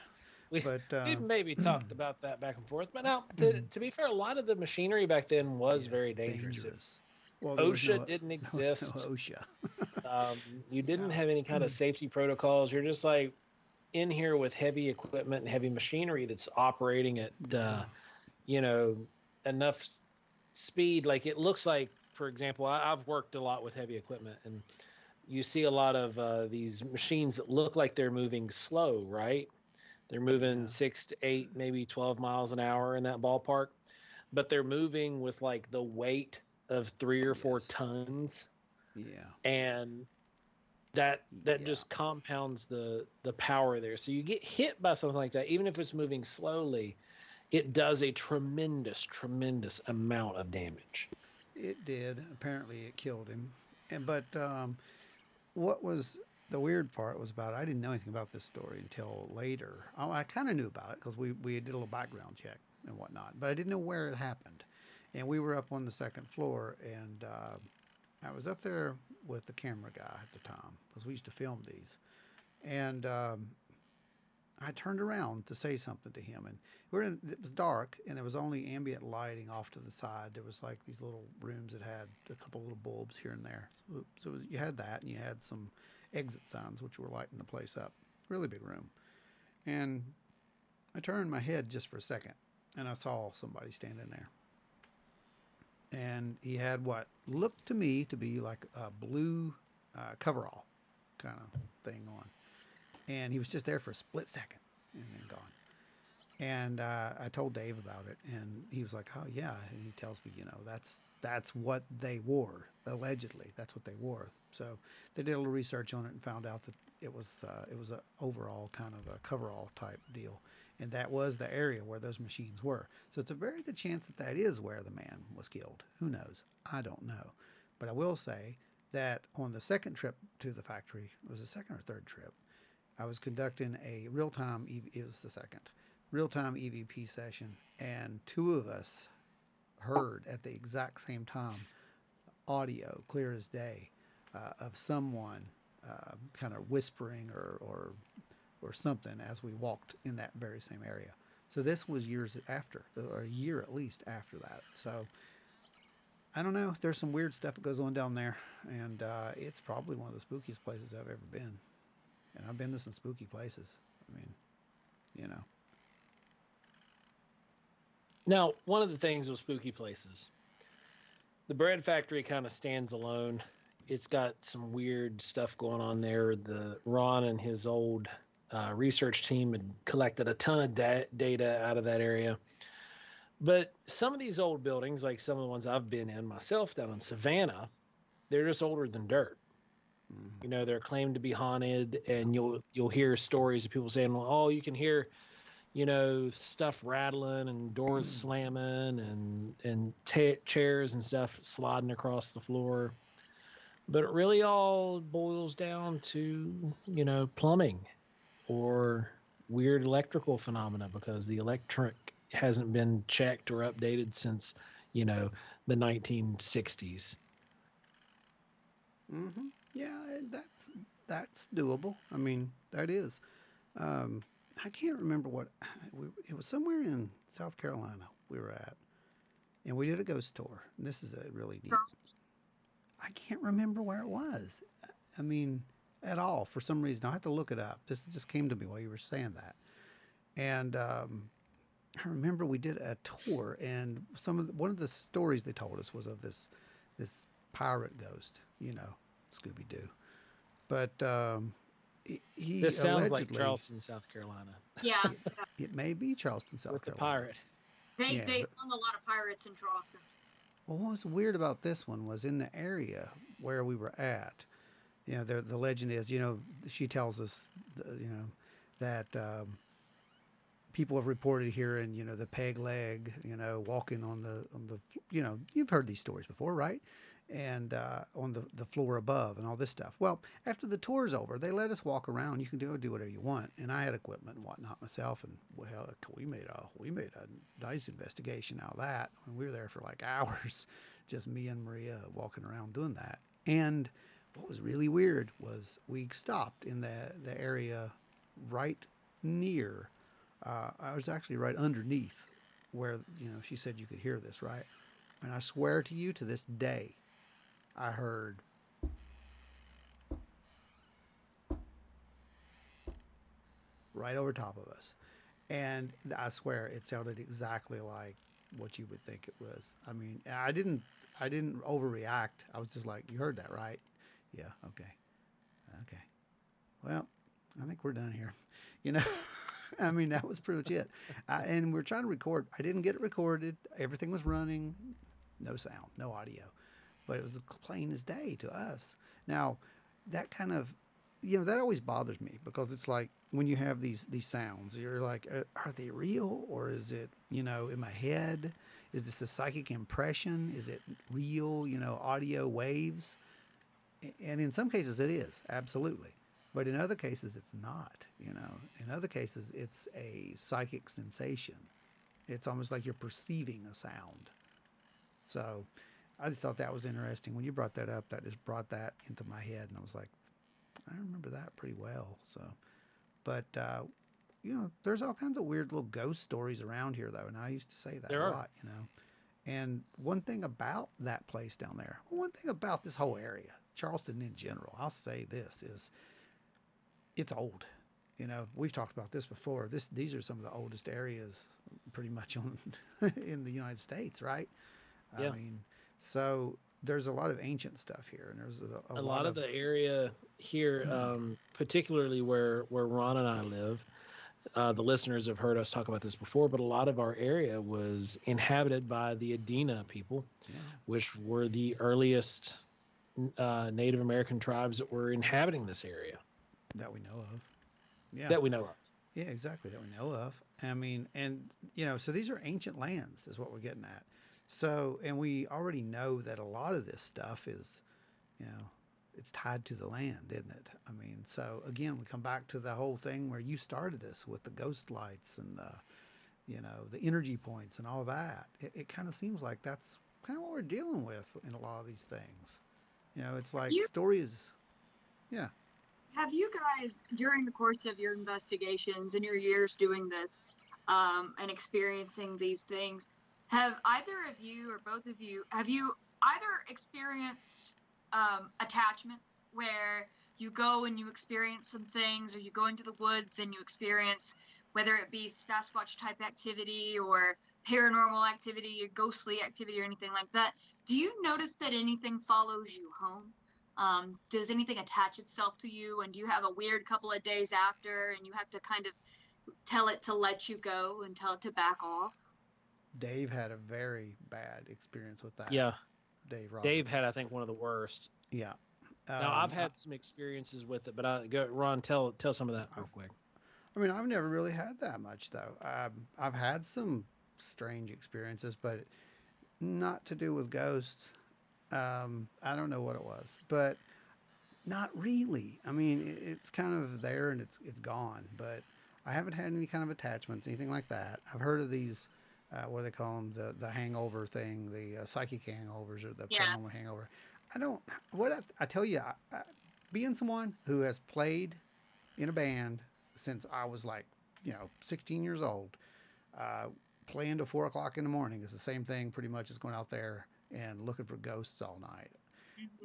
We've maybe talked about that back and forth. But now, to be fair, a lot of the machinery back then was very dangerous. Well, OSHA didn't exist. There was no OSHA. You didn't have any kind of safety protocols. You're just like, in here with heavy equipment and heavy machinery that's operating at, you know, enough speed. Like it looks like, for example, I've worked a lot with heavy equipment, and you see a lot of these machines that look like they're moving slow, right? They're moving 6 to 8, maybe 12 miles an hour in that ballpark, but they're moving with like the weight of 3 or 4 tons. Yeah. And that just compounds the power there. So you get hit by something like that, even if it's moving slowly, it does a tremendous amount of damage. It did. Apparently, it killed him. But what was the weird part was about I didn't know anything about this story until later. I kind of knew about it because we did a little background check and whatnot, but I didn't know where it happened. And we were up on the second floor, and I was up there with the camera guy at the time because we used to film these. And I turned around to say something to him, and it was dark, and there was only ambient lighting off to the side. There was like these little rooms that had a couple little bulbs here and there. So you had that, and you had some exit signs which were lighting the place up. Really big room. And I turned my head just for a second, and I saw somebody standing there. And he had what looked to me to be like a blue coverall kind of thing on. And he was just there for a split second and then gone. And I told Dave about it, and he was like, "Oh yeah." And he tells me, that's what they wore allegedly. That's what they wore. So they did a little research on it and found out that it was an overall kind of a coverall type deal, and that was the area where those machines were. So it's a very good chance that is where the man was killed. Who knows? I don't know, but I will say that on the second trip to the factory, it was the second or third trip, I was conducting a real-time, it was the second, real-time EVP session, and 2 of us heard at the exact same time, audio, clear as day, of someone kind of whispering or something as we walked in that very same area. So this was years after, or a year at least after that. So I don't know. There's some weird stuff that goes on down there, and it's probably one of the spookiest places I've ever been. And I've been to some spooky places. I mean, Now, one of the things with spooky places, the bread factory kind of stands alone. It's got some weird stuff going on there. Ron and his old research team had collected a ton of data out of that area. But some of these old buildings, like some of the ones I've been in myself down in Savannah, they're just older than dirt. Mm-hmm. They're claimed to be haunted, and you'll hear stories of people saying, "Well, oh, you can hear, stuff rattling and doors slamming and chairs and stuff sliding across the floor." But it really all boils down to, plumbing or weird electrical phenomena, because the electric hasn't been checked or updated since, the 1960s. Mm-hmm. Yeah, that's doable. I mean, that is. I can't remember it was somewhere in South Carolina we were at, and we did a ghost tour. And this is a really neat. I can't remember where it was. I mean, at all for some reason. I have to look it up. This just came to me while you were saying that, and I remember we did a tour, and one of the stories they told us was of this pirate ghost, Scooby Doo, but he this sounds like Charleston, South Carolina. Yeah, it may be Charleston, South Carolina. The pirate. They found a lot of pirates in Charleston. Well, what was weird about this one was in the area where we were at. The legend is, she tells us, that people have reported hearing, the peg leg, walking on the, you've heard these stories before, right? And on the floor above and all this stuff. Well, after the tour's over, they let us walk around. You can do whatever you want. And I had equipment and whatnot myself. And well, we made a nice investigation out of that. I mean, we were there for like hours, just me and Maria walking around doing that. And what was really weird was we stopped in the area right near. I was actually right underneath where she said you could hear this, right? And I swear to you, to this day, I heard right over top of us. And I swear it sounded exactly like what you would think it was. I mean, I didn't overreact. I was just like, you heard that, right? Yeah. Okay. Okay. Well, I think we're done here. You know, I mean, that was pretty much it. And we're trying to record. I didn't get it recorded. Everything was running. No sound, no audio. But it was plain as day to us. Now, that kind of, that always bothers me because it's like when you have these sounds, you're like, are they real or is it, in my head? Is this a psychic impression? Is it real, audio waves? And in some cases it is, absolutely. But in other cases it's not, In other cases it's a psychic sensation. It's almost like you're perceiving a sound. So I just thought that was interesting. When you brought that up, that just brought that into my head. And I was like, I remember that pretty well. So, but, there's all kinds of weird little ghost stories around here, though. And I used to say that a lot, And one thing about that place down there, one thing about this whole area, Charleston in general, I'll say this, is it's old. We've talked about this before. These are some of the oldest areas pretty much in the United States, right? Yeah. I mean, so there's a lot of ancient stuff here, and there's a lot of the area here, particularly where Ron and I live. The listeners have heard us talk about this before, but a lot of our area was inhabited by the Adena people, which were the earliest Native American tribes that were inhabiting this area. That we know of. Yeah. That we know of. Yeah, exactly. That we know of. I mean, and, so these are ancient lands is what we're getting at. So, and we already know that a lot of this stuff is, it's tied to the land, isn't it? I mean, so again, we come back to the whole thing where you started this with the ghost lights and the energy points and all that. It kind of seems like that's kind of what we're dealing with in a lot of these things. It's like stories. Yeah. Have you guys, during the course of your investigations and your years doing this, and experiencing these things, have either of you or both of you, have you either experienced attachments where you go and you experience some things, or you go into the woods and you experience, whether it be Sasquatch type activity or paranormal activity or ghostly activity or anything like that? Do you notice that anything follows you home? Does anything attach itself to you, and do you have a weird couple of days after and you have to kind of tell it to let you go and tell it to back off? Dave had a very bad experience with that. Yeah. Dave had, I think, one of the worst. Yeah. Now I've had some experiences with it, but Ron, tell some of that real quick. I mean, I've never really had that much though. I've had some strange experiences, but not to do with ghosts. I don't know what it was, but not really. I mean, it's kind of there and it's gone, but I haven't had any kind of attachments, anything like that. I've heard of these, what do they call them? The hangover thing, the psychic hangovers or the paranormal hangover. I tell you, being someone who has played in a band since I was 16 years old, playing to 4 o'clock in the morning is the same thing pretty much as going out there and looking for ghosts all night.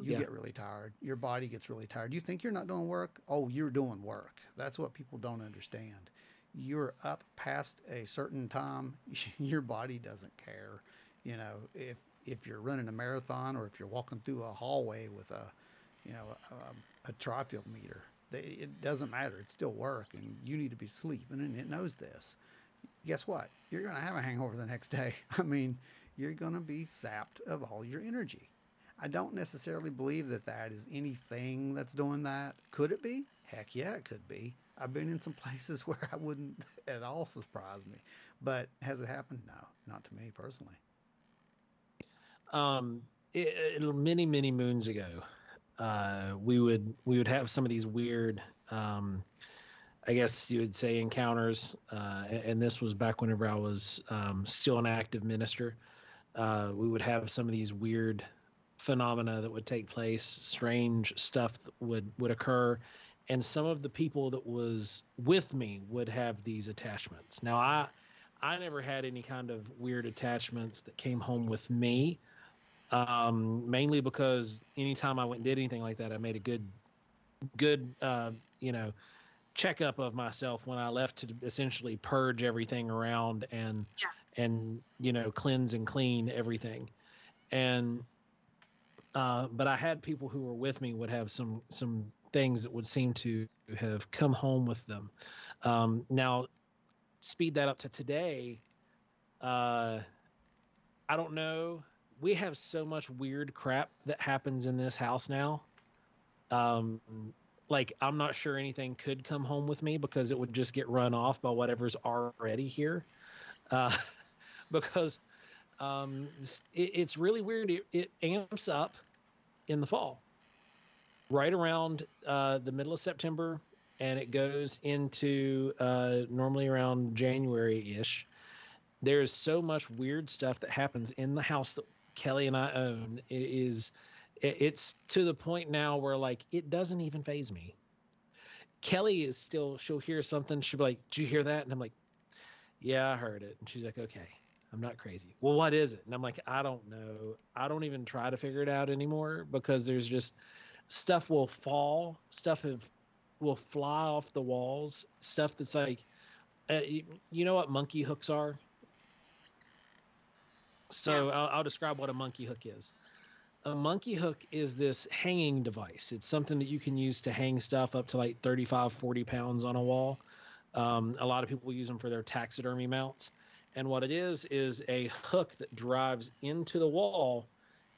You get really tired. Your body gets really tired. You think you're not doing work? Oh, you're doing work. That's what people don't understand. You're up past a certain time. Your body doesn't care. If you're running a marathon or if you're walking through a hallway with a trifield meter, it doesn't matter. It's still work, and you need to be sleeping, and it knows this. Guess what? You're going to have a hangover the next day. I mean, you're going to be sapped of all your energy. I don't necessarily believe that is anything that's doing that. Could it be? Heck yeah, it could be. I've been in some places where I wouldn't at all surprise me. But has it happened? No, not to me personally. Many, many moons ago, we would have some of these weird, I guess you would say, encounters. And this was back whenever I was still an active minister. We would have some of these weird phenomena that would take place, strange stuff that would occur, and some of the people that was with me would have these attachments. Now, I never had any kind of weird attachments that came home with me, mainly because anytime I went and did anything like that, I made a good checkup of myself when I left to essentially purge everything around and cleanse and clean everything. And but I had people who were with me would have some things that would seem to have come home with them. Now, speed that up to today. I don't know. We have so much weird crap that happens in this house now. Like, I'm not sure anything could come home with me because it would just get run off by whatever's already here. Because it's really weird. It amps up in the fall, right around the middle of September, and it goes into normally around January-ish. There's so much weird stuff that happens in the house that Kelly and I own. It's to the point now where, like, it doesn't even faze me. Kelly is still, she'll hear something. She'll be like, "Did you hear that?" And I'm like, "Yeah, I heard it." And she's like, "Okay, I'm not crazy." "Well, what is it?" And I'm like, "I don't know. I don't even try to figure it out anymore because there's just stuff will fall, will fly off the walls, stuff that's like, you know what monkey hooks are? So I'll describe what a monkey hook is. A monkey hook is this hanging device. It's something that you can use to hang stuff up to like 35, 40 pounds on a wall. A lot of people use them for their taxidermy mounts. And what it is a hook that drives into the wall.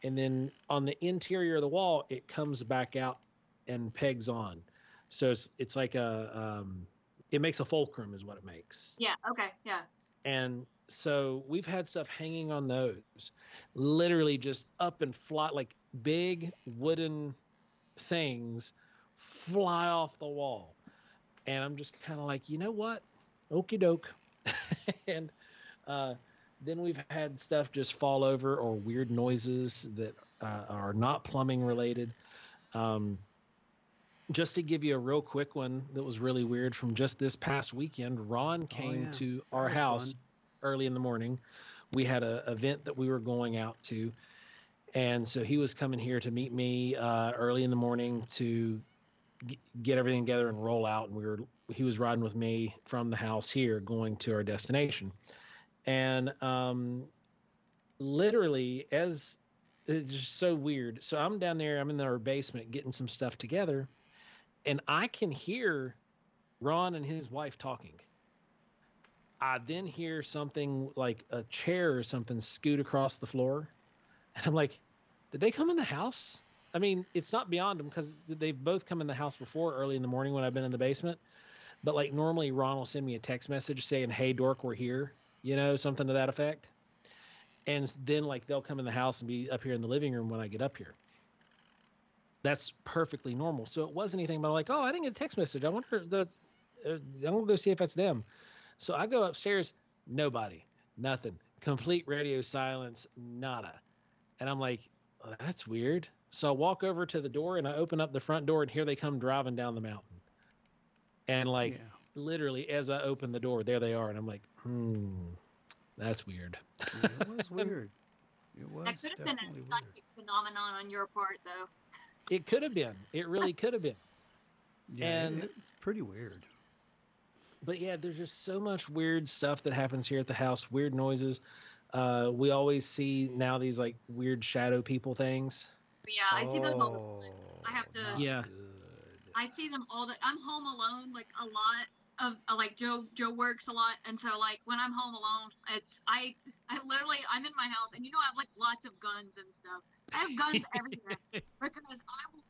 And then on the interior of the wall, it comes back out and pegs on. So it's like it makes a fulcrum is what it makes. Yeah. Okay. Yeah. And so we've had stuff hanging on those, literally just up and fly, like big wooden things fly off the wall. And I'm just kind of like, you know what? Okie doke. And then we've had stuff just fall over or weird noises that are not plumbing related. Just to give you a real quick one that was really weird from just this past weekend, Ron came to our house early in the morning. We had an event that we were going out to. And so he was coming here to meet me early in the morning to get everything together and roll out. And he was riding with me from the house here going to our destination. And literally, as it's just so weird. So I'm down there, I'm in our basement getting some stuff together, and I can hear Ron and his wife talking. I then hear something like a chair or something scoot across the floor. And I'm like, did they come in the house? I mean, it's not beyond them because they've both come in the house before early in the morning when I've been in the basement. But like normally Ron will send me a text message saying, "Hey, dork, we're here," something to that effect. And then like they'll come in the house and be up here in the living room when I get up here. That's perfectly normal. So it wasn't anything but like, "Oh, I didn't get a text message. I wonder I'm gonna go see if it's them." So I go upstairs, nobody, nothing, complete radio silence, nada. And I'm like, oh, that's weird. So I walk over to the door and I open up the front door and here they come driving down the mountain. And like literally as I open the door, there they are. And I'm like, that's weird. Yeah, it was weird. It was. That could have been a psychic phenomenon on your part, though. It could have been. It really could have been. Yeah, and it's pretty weird. But yeah, there's just so much weird stuff that happens here at the house. Weird noises. We always see now these like weird shadow people things. Yeah, I see those all the time. I have to. Yeah. I see them all the. I'm home alone, like a lot of like Joe works a lot, and so like when I'm home alone, I literally I'm in my house, and I have like lots of guns and stuff. I have guns everywhere because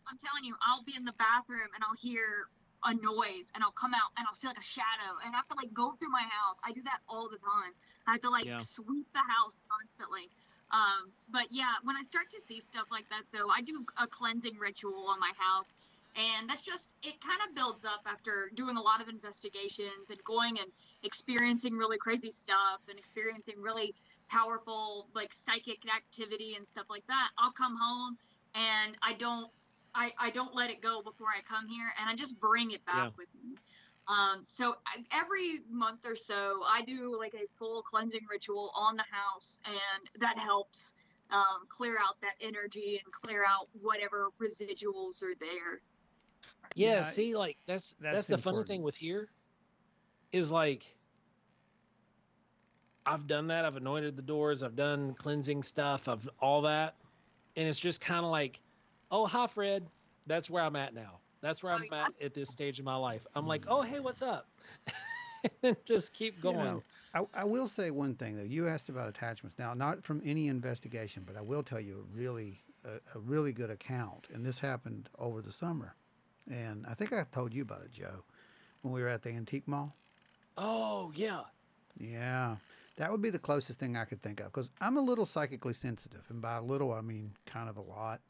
I'm telling you, I'll be in the bathroom and I'll hear a noise and I'll come out and I'll see like a shadow and I have to like go through my house. I do that all the time. I have to like sweep the house constantly. But yeah, when I start to see stuff like that though, I do a cleansing ritual on my house. And that's just, it kind of builds up after doing a lot of investigations and going and experiencing really crazy stuff and experiencing really powerful like psychic activity and stuff like that. I'll come home and I don't let it go before I come here, and I just bring it back with me. So every month or so I do like a full cleansing ritual on the house, and that helps clear out that energy and clear out whatever residuals are there. Yeah, see, like that's the funny thing with here is like I've done that. I've anointed the doors. I've done cleansing stuff. I've all that. And it's just kind of like, oh, hi, Fred. That's where I'm at now. That's where I'm at this stage of my life. I'm like, oh, hey, what's up? And just keep going. You know, I will say one thing, though. You asked about attachments. Now, not from any investigation, but I will tell you a really good account. And this happened over the summer. And I think I told you about it, Joe, when we were at the antique mall. Oh, yeah. Yeah. That would be the closest thing I could think of because I'm a little psychically sensitive. And by a little, I mean kind of a lot.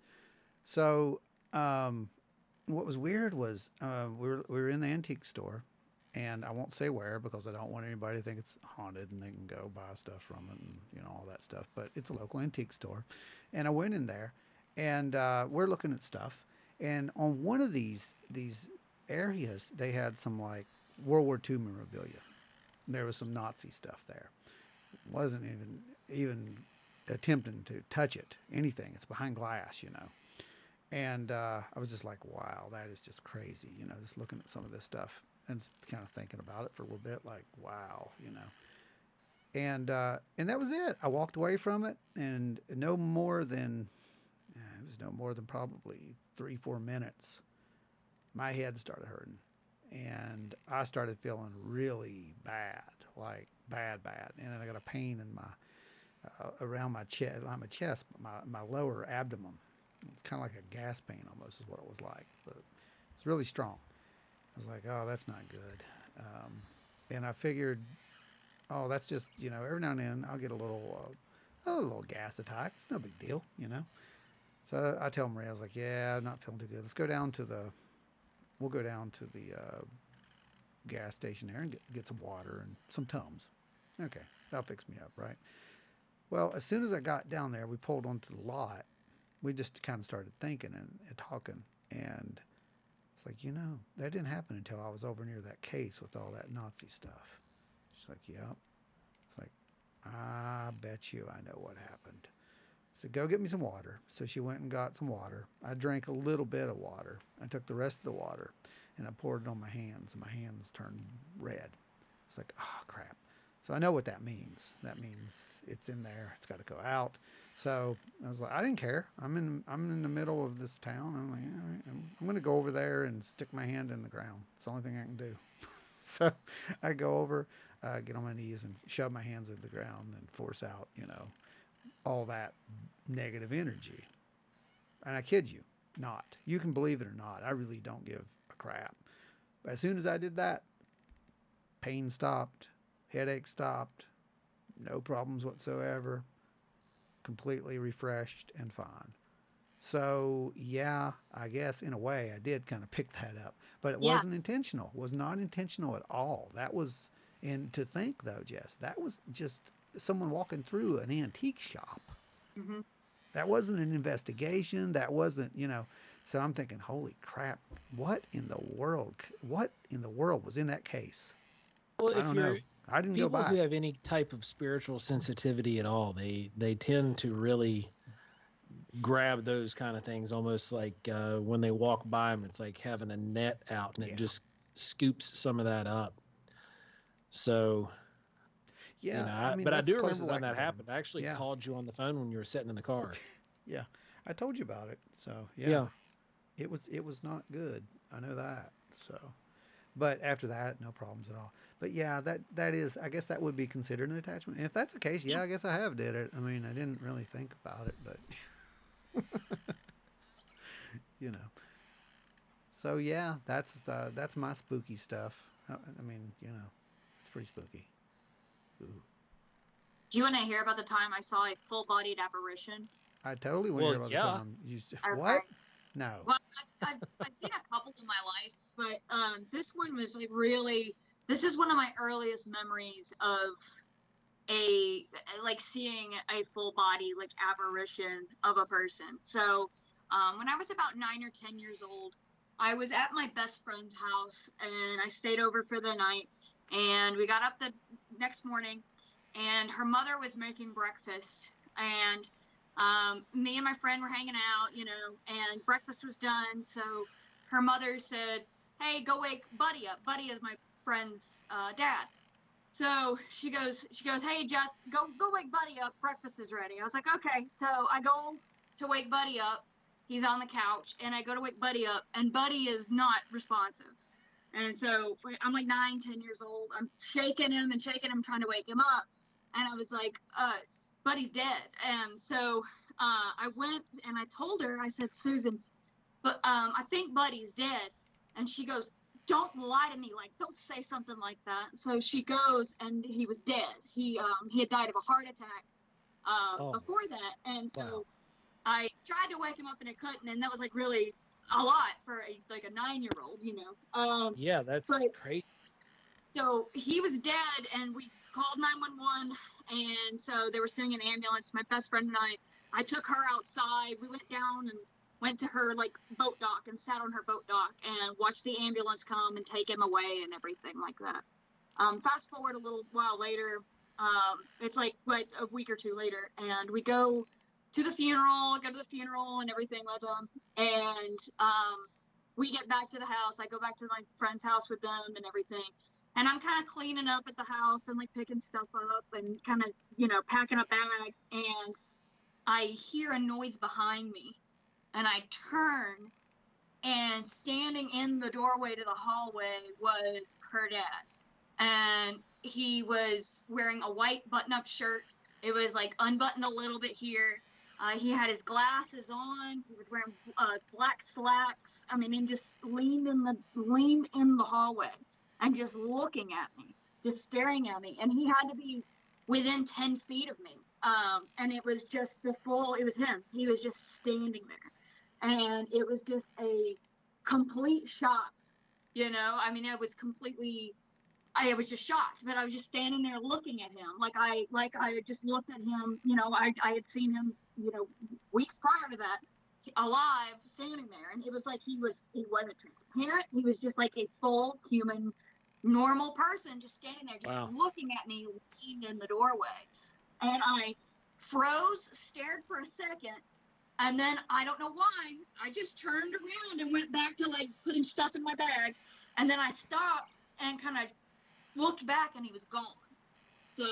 So, what was weird was we were in the antique store, and I won't say where because I don't want anybody to think it's haunted and they can go buy stuff from it and all that stuff. But it's a local antique store, and I went in there, and we're looking at stuff, and on one of these areas they had some like World War II memorabilia. There was some Nazi stuff there. Wasn't even attempting to touch it, anything. It's behind glass, And I was just like, wow, that is just crazy, just looking at some of this stuff and kind of thinking about it for a little bit, like, wow, And that was it. I walked away from it, and it was no more than probably 3-4 minutes. My head started hurting, and I started feeling really bad, like bad. And I got a pain in my around my chest, not my chest, but my lower abdomen. It's kind of like a gas pain almost is what it was like, but it's really strong. I was like, oh, that's not good. And I figured, oh, that's just, every now and then I'll get a little gas attack. It's no big deal, So I tell Maria, I was like, yeah, I'm not feeling too good. We'll go down to the gas station there and get some water and some Tums. Okay, that'll fix me up, right? Well, as soon as I got down there, we pulled onto the lot. We just kind of started thinking and talking, and it's like, that didn't happen until I was over near that case with all that Nazi stuff. She's like, yep. It's like, I bet you I know what happened. I said, go get me some water. So she went and got some water. I drank a little bit of water. I took the rest of the water, and I poured it on my hands, and my hands turned red. It's like, oh, crap. So I know what that means. That means it's in there. It's got to go out. So I was like, I didn't care. I'm in the middle of this town. I'm like, all right, I'm going to go over there and stick my hand in the ground. It's the only thing I can do. So I go over, get on my knees and shove my hands in the ground and force out, all that negative energy. And I kid you not. You can believe it or not. I really don't give a crap. But as soon as I did that, pain stopped, headache stopped, no problems whatsoever, completely refreshed and fine. So, yeah, I guess in a way I did kind of pick that up. But it wasn't intentional. It was not intentional at all. That was, and to think though, Jess, that was just someone walking through an antique shop. Mm-hmm. That wasn't an investigation. That wasn't, So I'm thinking, holy crap, what in the world was in that case? Well, I don't know. I didn't go by. People who have any type of spiritual sensitivity at all, they tend to really grab those kind of things, almost like when they walk by them, it's like having a net out and it just scoops some of that up. So, yeah, but I do remember when that happened. I actually called you on the phone when you were sitting in the car. Yeah, I told you about it. So yeah, it was not good. I know that. So, but after that, no problems at all. But yeah, that is, I guess that would be considered an attachment. And if that's the case, I guess I have did it. I mean, I didn't really think about it, but So yeah, that's my spooky stuff. I mean, it's pretty spooky. Ooh. Do you want to hear about the time I saw a full-bodied apparition? I totally want to hear about the time. What? No. Well, I've seen a couple in my life, but this one was like really. This is one of my earliest memories of seeing a full body apparition of a person. So when I was about 9 or 10 years old, I was at my best friend's house and I stayed over for the night, and we got up the next morning and her mother was making breakfast, and me and my friend were hanging out, and breakfast was done. So her mother said, "Hey, go wake Buddy up." Buddy is my friend's dad. So she goes, "Hey, Jess, go wake Buddy up. Breakfast is ready." I was like, "Okay." So I go to wake Buddy up. He's on the couch, and I go to wake Buddy up, and Buddy is not responsive. And so I'm like 9, 10 years old. I'm shaking him, trying to wake him up. And I was like, Buddy's dead. And so I went and I told her, I said, "Susan, but I think Buddy's dead." And she goes, "Don't lie to me. Like, don't say something like that." So she goes, and he was dead. He had died of a heart attack before that. And so I tried to wake him up and I couldn't. And that was like really a lot for a 9-year-old, you know. Yeah, that's crazy. So he was dead, and we called 911. And so they were sending an ambulance. My best friend and I took her outside. We went down and went to her like boat dock and sat on her boat dock and watched the ambulance come and take him away and everything like that. Fast forward a little while later, it's like a week or two later, and we go to the funeral and everything with them. And we get back to the house. I go back to my friend's house with them and everything. And I'm kind of cleaning up at the house and like picking stuff up and kind of, you know, packing a bag. And I hear a noise behind me. And I turn, and standing in the doorway to the hallway was her dad. And he was wearing a white button-up shirt. It was like unbuttoned a little bit here. He had his glasses on. He was wearing black slacks. I mean, and just leaned in the hallway and just looking at me, just staring at me. And he had to be within 10 feet of me. And it was just it was him. He was just standing there. And it was just a complete shock, you know? I mean, I was just shocked, but I was just standing there looking at him. Like I had just looked at him, you know, I had seen him, you know, weeks prior to that, alive, standing there. And it was like he wasn't transparent. He was just like a full human, normal person just standing there, just looking at me, looking in the doorway. And I froze, stared for a second. And then I don't know why, I just turned around and went back to like putting stuff in my bag. And then I stopped and kind of looked back, and he was gone. So,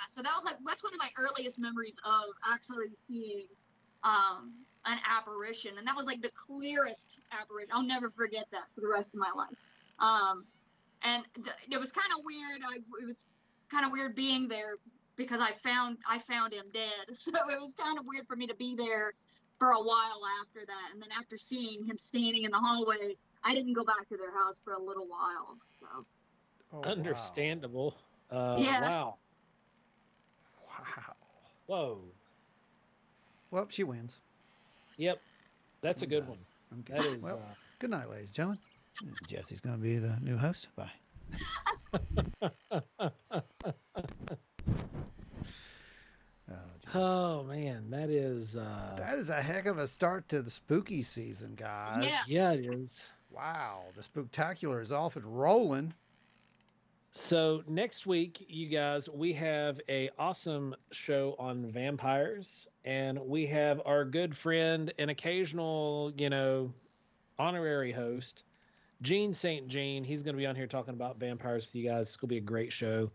so that's one of my earliest memories of actually seeing an apparition. And that was like the clearest apparition. I'll never forget that for the rest of my life. And it was kind of weird. It was kind of weird being there, because I found him dead. So it was kind of weird for me to be there for a while after that. And then after seeing him standing in the hallway, I didn't go back to their house for a little while. So. Understandable. Yeah. Wow. Whoa. Well, she wins. Yep. That's a good one. Okay. That is. Well, good night, ladies and gentlemen. Jesse's going to be the new host. Bye. Oh man, that is a heck of a start to the spooky season, guys. Yeah, it is. Wow, the Spooktacular is off and rolling. So next week, you guys, we have a awesome show on vampires, and we have our good friend and occasional, you know, honorary host, Gene St. Jean. He's going to be on here talking about vampires with you guys. It's going to be a great show.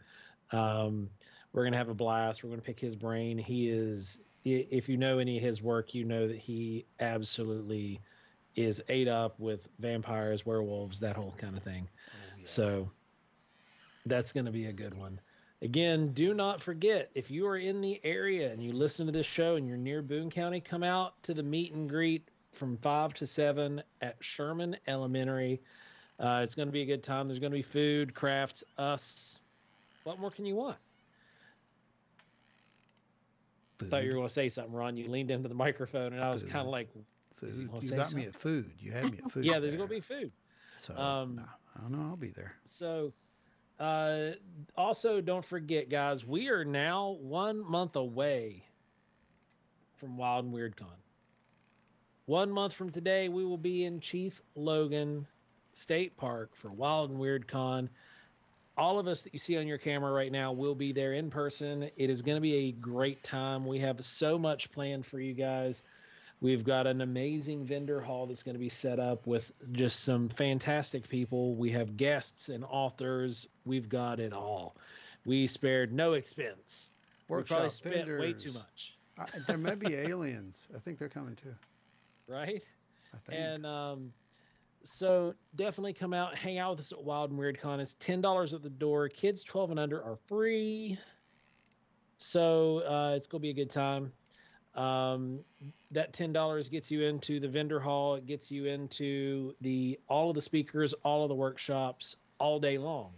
We're going to have a blast. We're going to pick his brain. He is, if you know any of his work, you know that he absolutely is ate up with vampires, werewolves, that whole kind of thing. Oh, yeah. So that's going to be a good one. Again, do not forget, if you are in the area and you listen to this show and you're near Boone County, come out to the meet and greet from 5 to 7 at Sherman Elementary. It's going to be a good time. There's going to be food, crafts, us. What more can you want? Food. Thought you were going to say something, Ron. You leaned into the microphone, and I was kind of like, food. You got me at food. You had me at food. Yeah, there's going to be food. So, I don't know. I'll be there. So, also, don't forget, guys, we are now 1 month away from Wild and Weird Con. 1 month from today, we will be in Chief Logan State Park for Wild and Weird Con. All of us that you see on your camera right now will be there in person. It is going to be a great time. We have so much planned for you guys. We've got an amazing vendor hall that's going to be set up with just some fantastic people. We have guests and authors. We've got it all. We spared no expense. We probably spent way too much. There may be aliens. I think they're coming too. Right? I think. And so definitely come out, hang out with us at Wild and Weird Con. It's $10 at the door. Kids 12 and under are free. So it's going to be a good time. That $10 gets you into the vendor hall. It gets you into all of the speakers, all of the workshops all day long.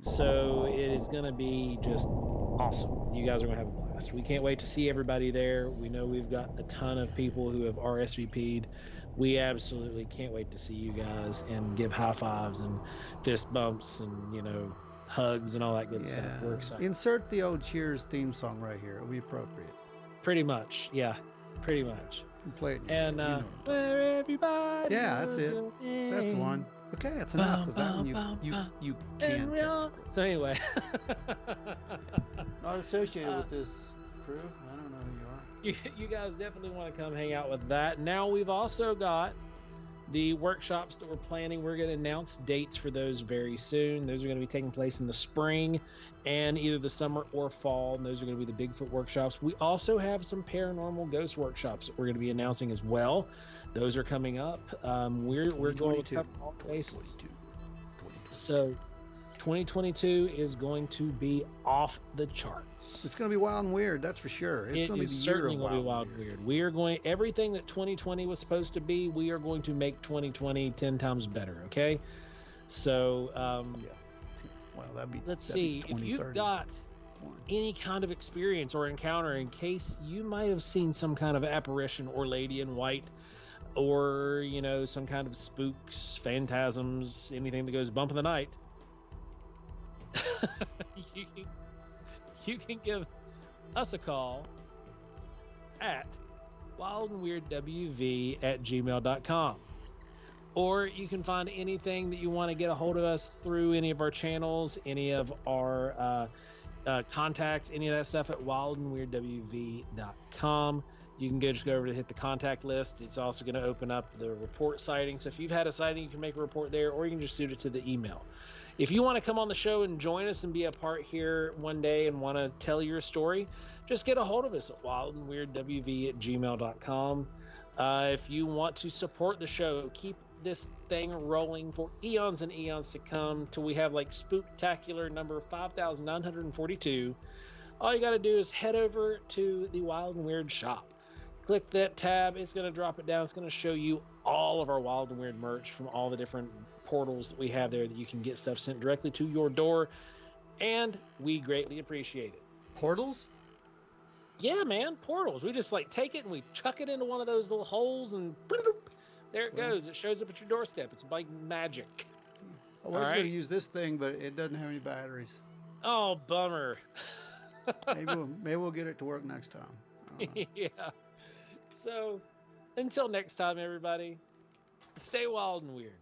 So it is going to be just awesome. You guys are going to have a blast. We can't wait to see everybody there. We know we've got a ton of people who have RSVP'd. We absolutely can't wait to see you guys and give high fives and fist bumps and, hugs and all that good stuff. We're excited. Insert the old Cheers theme song right here. It'll be appropriate. Pretty much. Yeah. Pretty much. Play it. And where everybody. Yeah, that's it. That's one. Okay, that's enough. Because that one you can't. So anyway. Not associated with this crew. I don't know who you are. You guys definitely want to come hang out with that. Now we've also got the workshops that we're planning. We're going to announce dates for those very soon. Those are going to be taking place in the spring and either the summer or fall. And those are going to be the Bigfoot workshops. We also have some paranormal ghost workshops that we're going to be announcing as well. Those are coming up. We're going to cover all bases. So 2022 is going to be off the charts. It's going to be wild and weird, that's for sure. It's going to be certainly going to be wild and weird. We are going everything that 2020 was supposed to be. We are going to make 2020 10 times better. Okay, so well, let's see if you've got any kind of experience or encounter, in case you might have seen some kind of apparition or lady in white, or some kind of spooks, phantasms, anything that goes bump in the night. you can give us a call at wildandweirdwv@gmail.com, or you can find anything that you want to get a hold of us through any of our channels, any of our contacts, any of that stuff at wildandweirdwv.com. You can just go over to hit the contact list. It's also going to open up the report sighting. So if you've had a sighting, you can make a report there, or you can just shoot it to the email. If you want to come on the show and join us and be a part here one day and want to tell your story, just get a hold of us at wildandweirdwv@gmail.com. If you want to support the show, keep this thing rolling for eons and eons to come till we have like Spooktacular number 5,942. All you got to do is head over to the Wild and Weird shop. Click that tab. It's going to drop it down. It's going to show you all of our Wild and Weird merch from all the different portals that we have there that you can get stuff sent directly to your door, and we greatly appreciate it. Portals? Yeah, man, portals. We just take it and we chuck it into one of those little holes, and there it goes. It shows up at your doorstep. It's like magic. I was going to use this thing, but it doesn't have any batteries. Oh, bummer. Maybe we'll get it to work next time. Yeah. So, until next time, everybody, stay wild and weird.